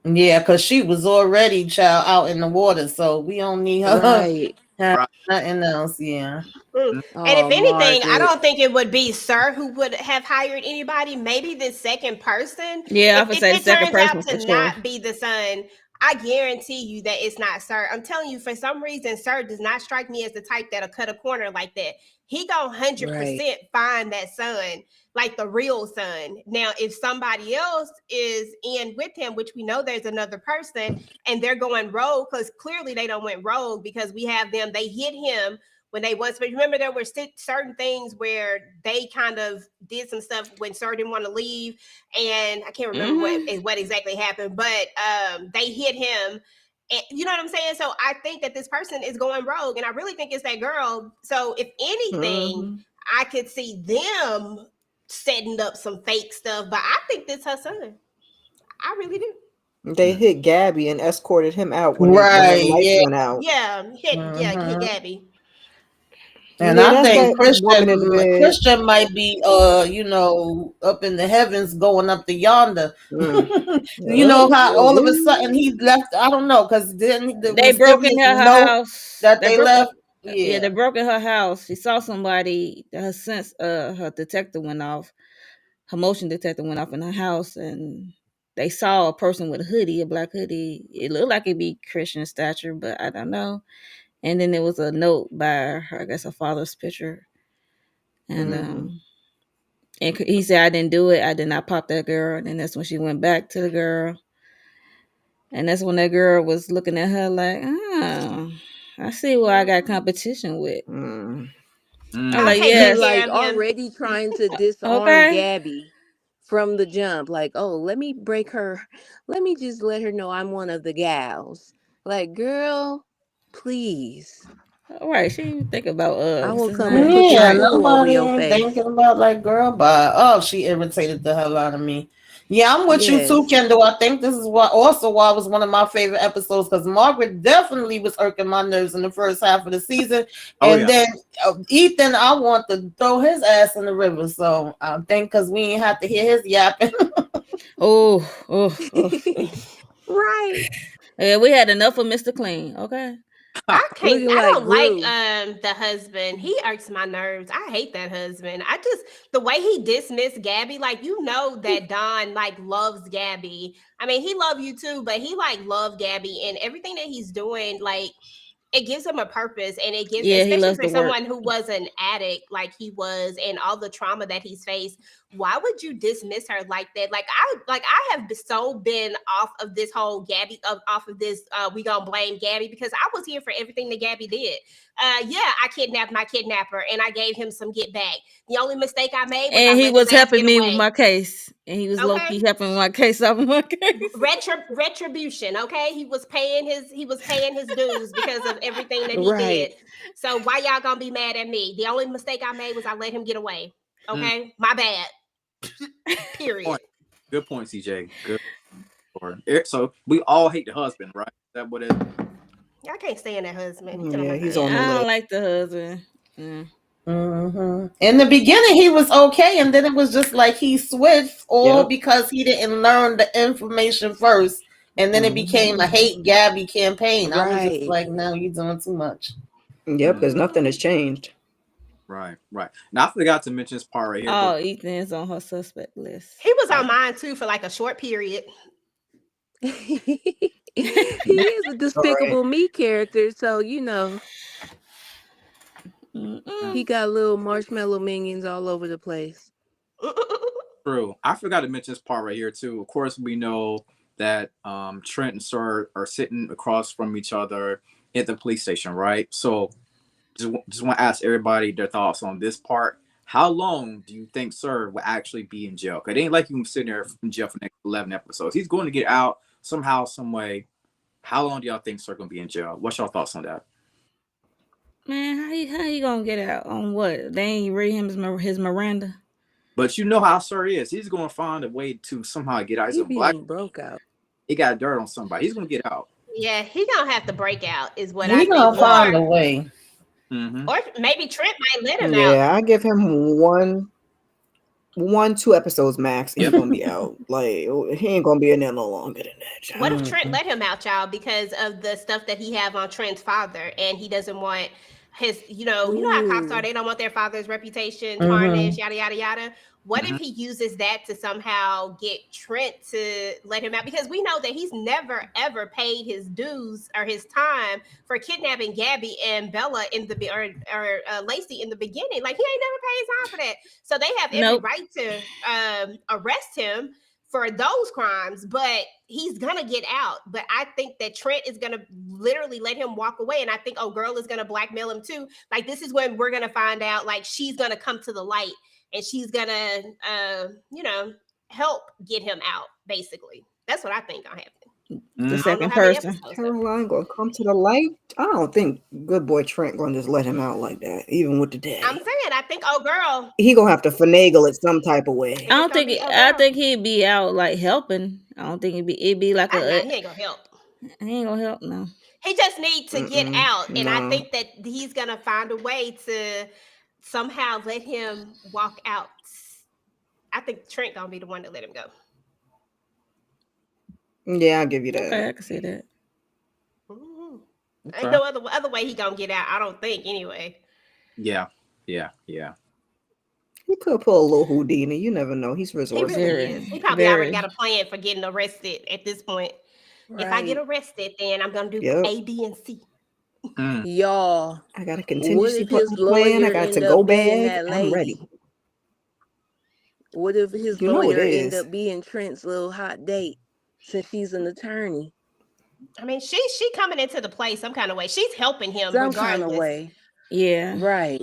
Yeah, because she was already child out in the water, so we don't need her Right. have Right. nothing else. Yeah. Mm. Mm, And if Oh, anything, I Margaret. don't think it would be Sir who would have hired anybody. Maybe this second person. Yeah, I If, would if say the it second turns out person to for sure. not be the son, I guarantee you that it's not Sir. I'm telling you, for some reason, Sir does not strike me as the type that'll cut a corner like that. He gonna Right. 100% find that son, like the real son. Now, if somebody else is in with him, which we know there's another person, and they're going rogue, because clearly they don't went rogue because we have them. They hit him when they was, but remember there were certain things where they kind of did some stuff when Sir didn't want to leave, and I can't remember what exactly happened, but they hit him. And you know what I'm saying? So I think that this person is going rogue, and I really think it's that girl. So if anything, Mm-hmm. I could see them setting up some fake stuff, but I think this her son. I really do. They mm. hit Gabby and escorted him out when the Right. lights Yeah. went out. Hit Mhm. Gabby. And Yeah, I that's think that woman in the bed. Christian might be up in the heavens going up to yonder. Mm. You Yep. know how all of a sudden Ooh. he left. I don't know, because then the They broke mysterious in her note house. that They they broke. left. Yeah, Yeah. they broke in her house. She saw somebody. Her detector went off. Her motion detector went off in her house, and they saw a person with a hoodie, a black hoodie. It looked like it'd be Christian stature, but I don't know. And then there was a note by her, I guess her father's picture, and Mm-hmm. he said, "I didn't do it. I did not pop that girl." And then that's when she went back to the girl, and that's when that girl was looking at her like, "Oh, I see why I got competition with." Mm. I'm I like, Mm. take He good "Yes, care like of him. already trying to disarm okay." Gabby from the jump. Like, oh, let me break her. Let me just let her know I'm one of the gals. Like, girl, please. All right, she didn't think about I us. will It's come and not put some Yeah, right. poo over nobody your ain't thinking face. about like girl, but she irritated the hell out of me. Yeah, I'm with you too, Yes. Kendall. I think this is why it was one of my favorite episodes, because Margaret definitely was irking my nerves in the first half of the season, Oh and yeah. then Ethan, I want to throw his ass in the river. So I think because we ain't have to hear his yapping. Oh, oh, oh, oh. Right. Yeah, we had enough of Mr. Clean. Okay. I can't. Looking I like don't like Gru. the husband. He irks my nerves. I hate that husband. I just the way he dismissed Gabby. Like you know that Don like loves Gabby. I mean, he love you too, but he like love Gabby and everything that he's doing. Like it gives him a purpose, and it gives, Yeah, he especially loves for to work. someone who was an addict like he was, and all the trauma that he's faced. Why would you dismiss her like that? I have so been off of this whole Gabby, off of this we gonna blame Gabby, because I was here for everything that Gabby did. Yeah, I kidnapped my kidnapper and I gave him some get back. The only mistake I made was I And he let his was ass helping get me with away. my case. And he was low Okay, key helping my case off of my case. retribution. Okay, he was paying his dues because of everything that he Right. did. So why y'all gonna be mad at me? The only mistake I made was I let him get away. Mm. Okay, my bad. Period. Point. Good point, CJ. Good. So we all hate the husband, right? Is that what it? I can't stand that husband. He get on Yeah, my he's on nerves. the Yeah, I don't list. like the husband. Yeah. In the beginning, he was okay, and then it was just like he switched, all Yep. because he didn't learn the information first, and then it became a Mm-hmm. hate Gabby campaign. I was just Right. like, no, you're doing too much. Yep, Mm. because nothing has changed. Right. Right. Now I forgot to mention this part right here, but Oh, Ethan's on her suspect list. He was yeah. on mine too for like a short period. He is a All right. despicable me character, so Mm. he Mm-mm. got little marshmallow minions all over the place. True. I forgot to mention this part right here too. Of course, we know that Trent and Sir are sitting across from each other at the police station, right? So just want to ask everybody their thoughts on this part. How long do you think Sir will actually be in jail? Because it ain't like you can sit there in jail for the next 11 episodes. He's going to get out somehow, some way. How long do y'all think Sir going to be in jail? What's your thoughts on that? Man, how you gonna get out on what? They ain't read him his Miranda. But you know how Sir is. He's going to find a way to somehow get out. He's He a be black. done broke out. He got dirt on somebody. He's going to get out. Yeah, he gonna have to break out, is what I He think, gonna find a way. Mm-hmm. or maybe Trent might let him out. Yeah, I give him 2 episodes max. He's Yep. gonna be out. Like he ain't gonna be in there no longer than that. Child. What if Trent let him out, y'all, because of the stuff that he have on Trent's father, and he doesn't want his, you know how cops Ooh. are. They don't want their father's reputation Mhm. tarnished, yada yada yada. What Mhm. if he uses that to somehow get Trent to let him out? Because we know that he's never ever paid his dues or his time for kidnapping Gabby and Bella in the or Lacey in the beginning. Like he ain't never paid time for that. So they have every Nope. right to arrest him for those crimes, but he's gonna get out. But I think that Trent is gonna literally let him walk away, and I think girl is gonna blackmail him too. Like this is when we're gonna find out. Like she's gonna come to the light, and she's gonna, help get him out. Basically, that's what I think gonna happen. The Mm-hmm. I don't know second how many person. episodes. Caroline gonna come to the light. I don't think good boy Trent gonna just let him out like that, even with the daddy. I'm saying, I think girl. He gonna have to finagle it some type of way. I think I it's don't gonna think. be I girl. think he'd be out like helping. I don't think it'd be like Nah, a. he ain't gonna help. He ain't gonna help. No. He just needs to get Mm-mm, out, and I no. think that he's gonna find a way to somehow let him walk out. I think Trent gonna be the one to let him go. Yeah, I'll give you that. Okay, I can see that. Mhm. Okay. Ain't no other way he gonna get out. I don't think anyway. Yeah. He could pull a little Houdini. You never know. He's He resourceful. really is. He probably already got a plan for getting arrested at this point. If I get Right. arrested, then I'm gonna do Yep. A, B, and C. Mm. Y'all, I got a what contingency if his plan. I lawyer got a end to-go up being bag. that I'm ready. lady? What if his You know it lawyer end is. up being Trent's little hot date since she's an attorney? I mean, she coming into the play some kind of way. She's helping him Some kind of regardless. way. Yeah. Right.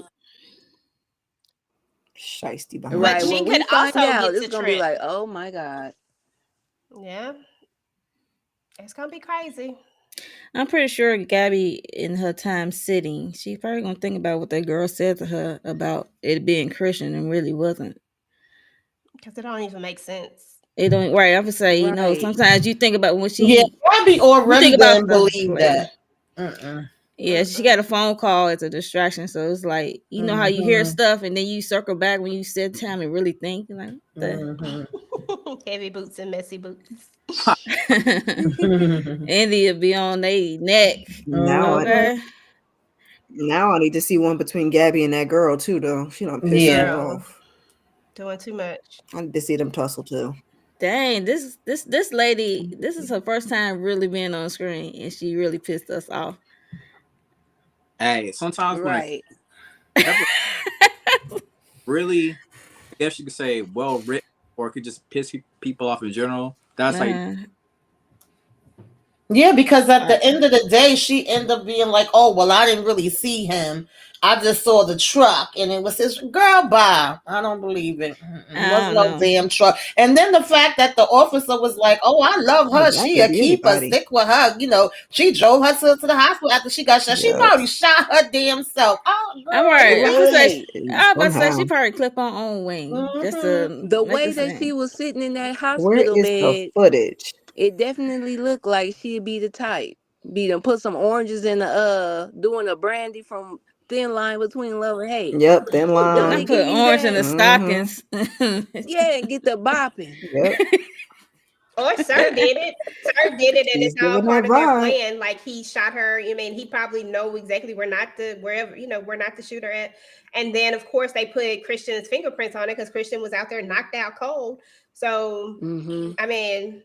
Shiesty But behind. Right. she When could we find also out, get it's to gonna be Trent. like, oh my God. Yeah, it's gonna be crazy. I'm pretty sure Gabby, in her time sitting, she probably gonna think about what that girl said to her about it being Christian and really wasn't. Because it don't even make sense. It don't right. I would say, Right. sometimes you think about when Yeah, she Gabby you already think about didn't believe wait. that. Mm-mm. Yeah, she got a phone call as a distraction. So it's like, you know how you hear Mhm. stuff and then you circle back when you sit time and really think. You're like, what Mhm. Heavy boots and messy boots. the India be on their neck. Now I Okay. now I need to see one between Gabby and that girl too, though. She done pissed me Yeah. Girl, off. doing too much. I need to see them tussle too. Dang, this lady, this is her first time really being on screen and she really pissed us off. Hey, sometimes when Right. a episode really, I guess you could say well written, or it could just piss people off in general. That's how you. Uh-huh. Yeah, because at the Right. end of the day, she ended up being like, "Oh, well, I didn't really see him. I just saw the truck, and it was his girl." Bye. I don't believe it. It I wasn't don't no know. damn truck. And then the fact that the officer was like, "Oh, I love her. That She could a be keeper. anybody. Stick with her." She drove her to the hospital after she got shot. She Yep. probably shot her damn self. Oh, I'm girl, right. I was Right. about to say she Somehow. probably clip on own wing just to The make way a that she scene. was sitting in that Where hospital is the bed, footage? it definitely looked like she'd be the type. Be done put some oranges in the doing a brandy from Thin Line Between Love and Hate. Yep, thin Don't I they line. give put you orange in the that? Mm-hmm. stockings. Yeah, and get the bopping. Yep. Or Sir did it. Sir did it, and She's it's all giving part that of their vibe. plan. Like he shot her. I mean, he probably know exactly where not to shoot her at. And then, of course, they put Christian's fingerprints on it because Christian was out there knocked out cold. So, Mm-hmm. I mean,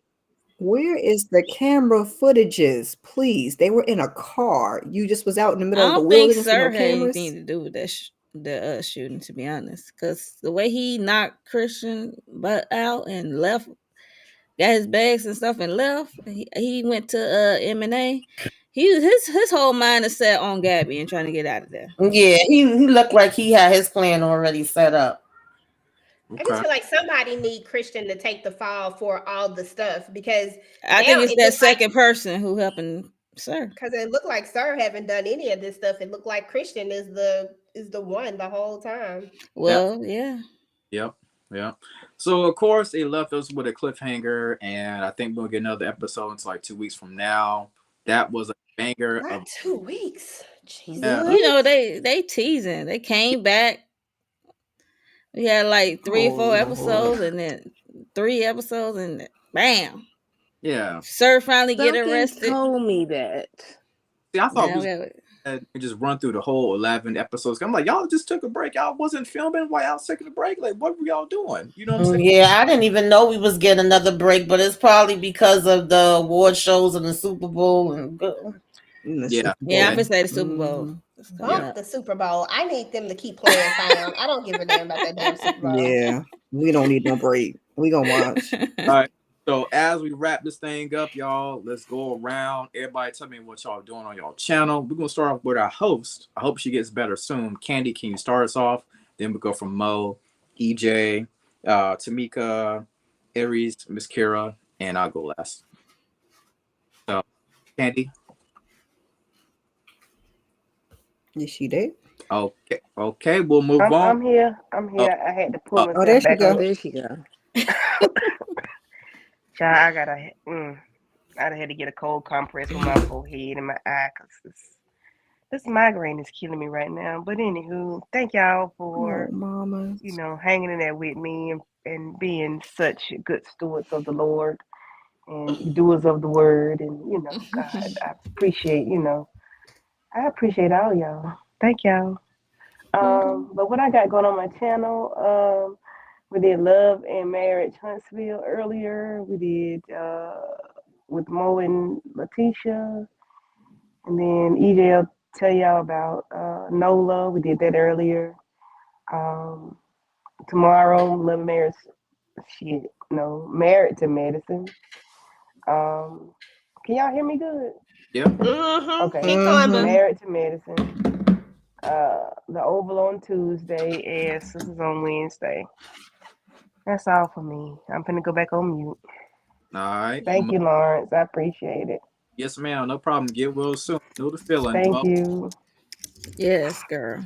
Where is the camera footages? Please. They were in a car. You just was out in the I middle of the don't think wilderness with no Sir had anything cameras. to do with that the shooting, to be honest, because the way he knocked Christian butt out and left, got his bags and stuff and left. He went to M&A. His whole mind is set on Gabby and trying to get out of there. yeah, he looked like he had his plan already set up. I just Okay. feel like somebody need Christian to take the fall for all the stuff because I now think it's it that looks like second person who helping Sir. because it looked like Sir haven't done any of this stuff. It looked like Christian is the one the whole time. Yep. Well, yeah. Yep. Yeah. So of course they left us with a cliffhanger, and I think we'll get another episode in like 2 weeks from now. That was a banger Not of 2 weeks. Jesus. yeah. You know, What? they teasing. They came back. We had like three or Oh four Lord. episodes, and then 3 episodes, and bam, Yeah. Sir finally get Something arrested. told me that. See, I thought Now we we was got and just run through the whole 11 episodes. I'm like, y'all just took a break. Y'all wasn't filming while y'all taking a break. Like, what were y'all doing? You know what I'm saying? Yeah, I didn't even know we was getting another break, but it's probably because of the award shows and the Super Bowl and In the Yeah. Super yeah. I'm Yeah. Bowl. gonna say the Super Bowl Mhm. is coming Yeah. Bump up. the Super Bowl. I need them to keep playing Found. I don't give a damn about that damn Super Bowl. Yeah. We don't need no break. We gonna watch. All right. So as we wrap this thing up, y'all, let's go around. Everybody tell me what y'all doing on y'all channel. We're gonna start off with our host. I hope she gets better soon. Candy, can you start us off? Then we go from Mo, EJ, Tamika, Aries, Miss Kira, and I'll go last. So Candy. Is she there? Okay. Okay, we'll move I'm on. I'm here. I'm Oh, here. I had to pull oh, Oh, myself there she back Oh, go. up. there she go. Child, I gotta. I had to get a cold compress for my forehead and my eye because this migraine is killing me right now. But anywho, thank y'all Oh, for mamas. hanging in there with me and being such good stewards of the Lord and doers of the word. And God, I appreciate all y'all. Thank y'all. Mhm. But what I got going on my channel, we did Love and Marriage Huntsville earlier. We did with Mo and Letitia, and then EJ will tell y'all about NOLA. We did that earlier. Um, Tomorrow, Love and Marriage, shit, no, Married to Medicine. Um, can y'all hear me good? yeah. Mm-hmm. Okay, Keep going, boo. Mhm. Married to Medicine. The Oval on Tuesday and Sisters on Wednesday. That's all for me. I'm gonna go back on mute. All right. Thank you, Lawrence. I appreciate it. Yes, ma'am. No problem. Get well soon. Know the feeling. Thank Mo. you. Yes, girl.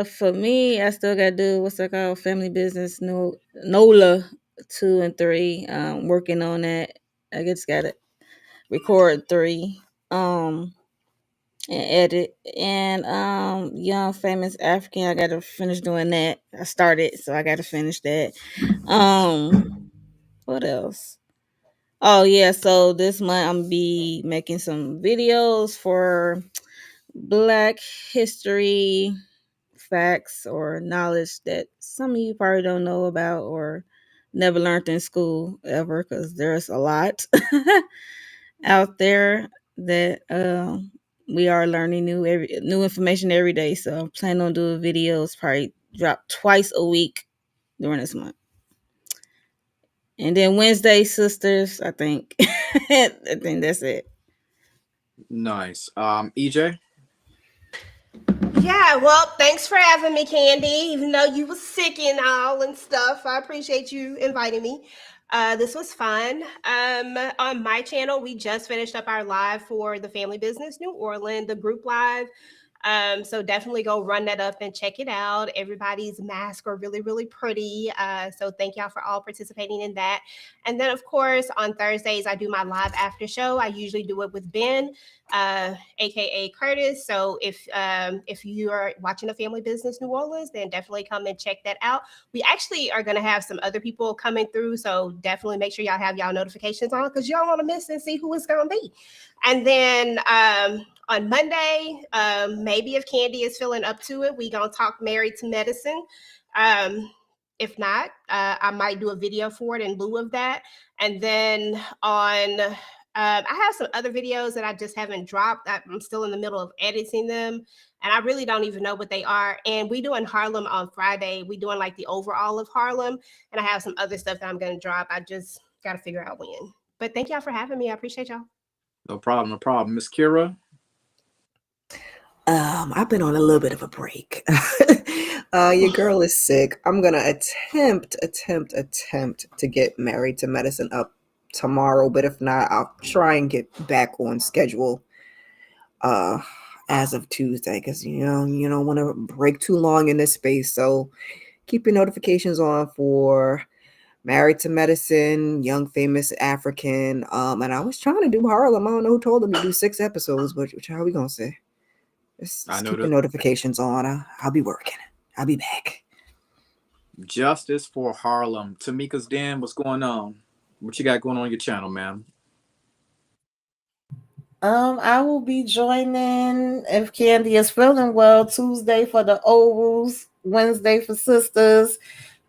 For me, I still gotta do what's that called? Family business. No, NOLA 2 and 3. Working on that. I just gotta record 3. And edit and young famous African. I gotta finish doing that. I started, so I gotta finish that. What else? Oh yeah, so this month I'm be making some videos for Black history facts or knowledge that some of you probably don't know about or never learned in school ever, because there's a lot out there that we are learning new information every day. So I'm planning on doing videos, probably drop twice a week during this month. And then Wednesday, sisters, I think. I think that's it. Nice. EJ. Yeah, well, thanks for having me, Candy. Even though you was sick and all and stuff, I appreciate you inviting me. This was fun. On my channel, we just finished up our live for the Family Business New Orleans, the group live. So definitely go run that up and check it out. Everybody's masks are really, really pretty. So thank y'all for all participating in that. And then, of course, on Thursdays, I do my live after show. I usually do it with Ben, aka Curtis. So if you are watching a Family Business New Orleans, then definitely come and check that out. We actually are going to have some other people coming through. So definitely make sure y'all have y'all notifications on because y'all want to miss and see who it's going to be. And then on Monday, maybe if Candy is feeling up to it, we gonna talk Married to Medicine. If not, I might do a video for it in lieu of that. And then on, I have some other videos that I just haven't dropped. I'm still in the middle of editing them, and I really don't even know what they are. And we doing Harlem on Friday. We doing like the overall of Harlem, and I have some other stuff that I'm gonna drop. I just gotta figure out when. But thank y'all for having me. I appreciate y'all. No problem. No problem. Miss Kira. I've been on a little bit of a break. Your girl is sick. I'm gonna attempt to get Married to Medicine up tomorrow, but if not, I'll try and get back on schedule as of Tuesday, because you don't want to break too long in this space. So keep your notifications on for Married to Medicine, Young Famous African. And I was trying to do Harlem. I don't know who told them to do 6 episodes, but how are we gonna say? Just keep your notifications on. I'll be working. I'll be back. Justice for Harlem. Tamika's Den, what's going on? What you got going on your channel, man? I will be joining, if Candy is feeling well, Tuesday for the Ovals, Wednesday for Sisters.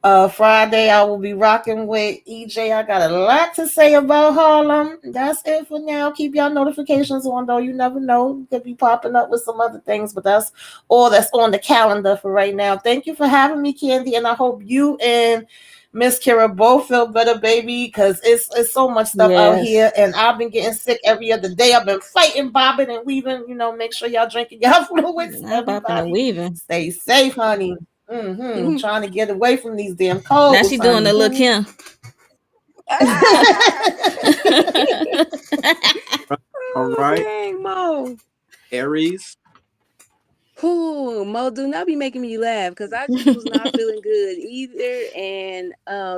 Friday, I will be rocking with EJ. I got a lot to say about Harlem. That's it for now. Keep y'all notifications on, though. You never know. Could be popping up with some other things, but that's all that's on the calendar for right now. Thank you for having me, Candy, and I hope you and Miss Kira both feel better, baby, because it's so much stuff out here, and I've been getting sick every other day. I've been fighting, bobbing, and weaving. Make sure y'all drinking y'all fluids. Not bopping and weaving. Stay safe, honey. Trying to get away from these damn colds. Now she doing the look Kim. All right. Dang, Mo. Aries. Mo, do not be making me laugh because I just was not feeling good either. And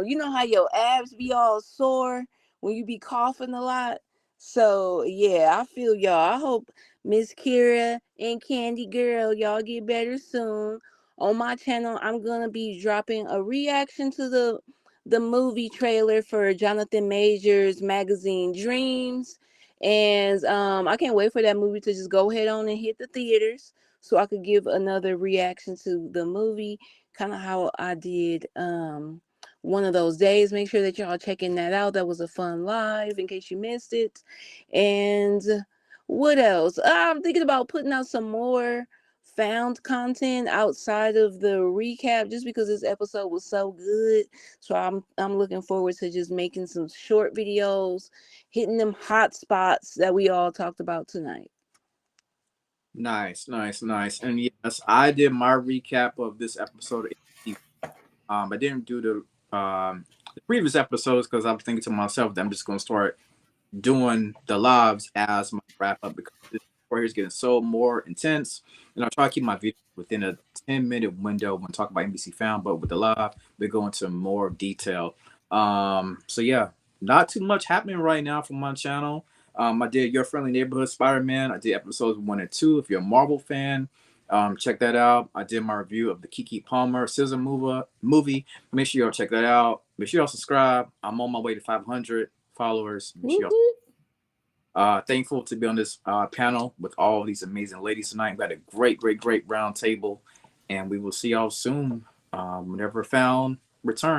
you know how your abs be all sore when you be coughing a lot. So yeah, I feel y'all. I hope Miss Kira and Candy Girl, y'all get better soon. On my channel, I'm gonna be dropping a reaction to the movie trailer for Jonathan Majors' magazine Dreams. And I can't wait for that movie to just go head on and hit the theaters so I could give another reaction to the movie, kind of how I did one of those days. Make sure that y'all checking that out. That was a fun live in case you missed it. And what else? I'm thinking about putting out some more found content outside of the recap just because this episode was so good. So I'm looking forward to just making some short videos, hitting them hot spots that we all talked about tonight. Nice. And yes, I did my recap of this episode. I didn't do the previous episodes because I was thinking to myself that I'm just gonna start doing the lives as my wrap up because this part here is getting so more intense. And I'll try to keep my video within a 10-minute window when talking about NBC Found, but with the live, we go into more detail. So yeah, not too much happening right now from my channel. I did Your Friendly Neighborhood Spider-Man. I did episodes 1 and 2. If you're a Marvel fan, check that out. I did my review of the Keke Palmer Scissor movie. Make sure y'all check that out. Make sure y'all subscribe. I'm on my way to 500 followers. Make sure y'all thankful to be on this panel with all of these amazing ladies tonight. We had a great round table, and we will see y'all soon whenever Found returns.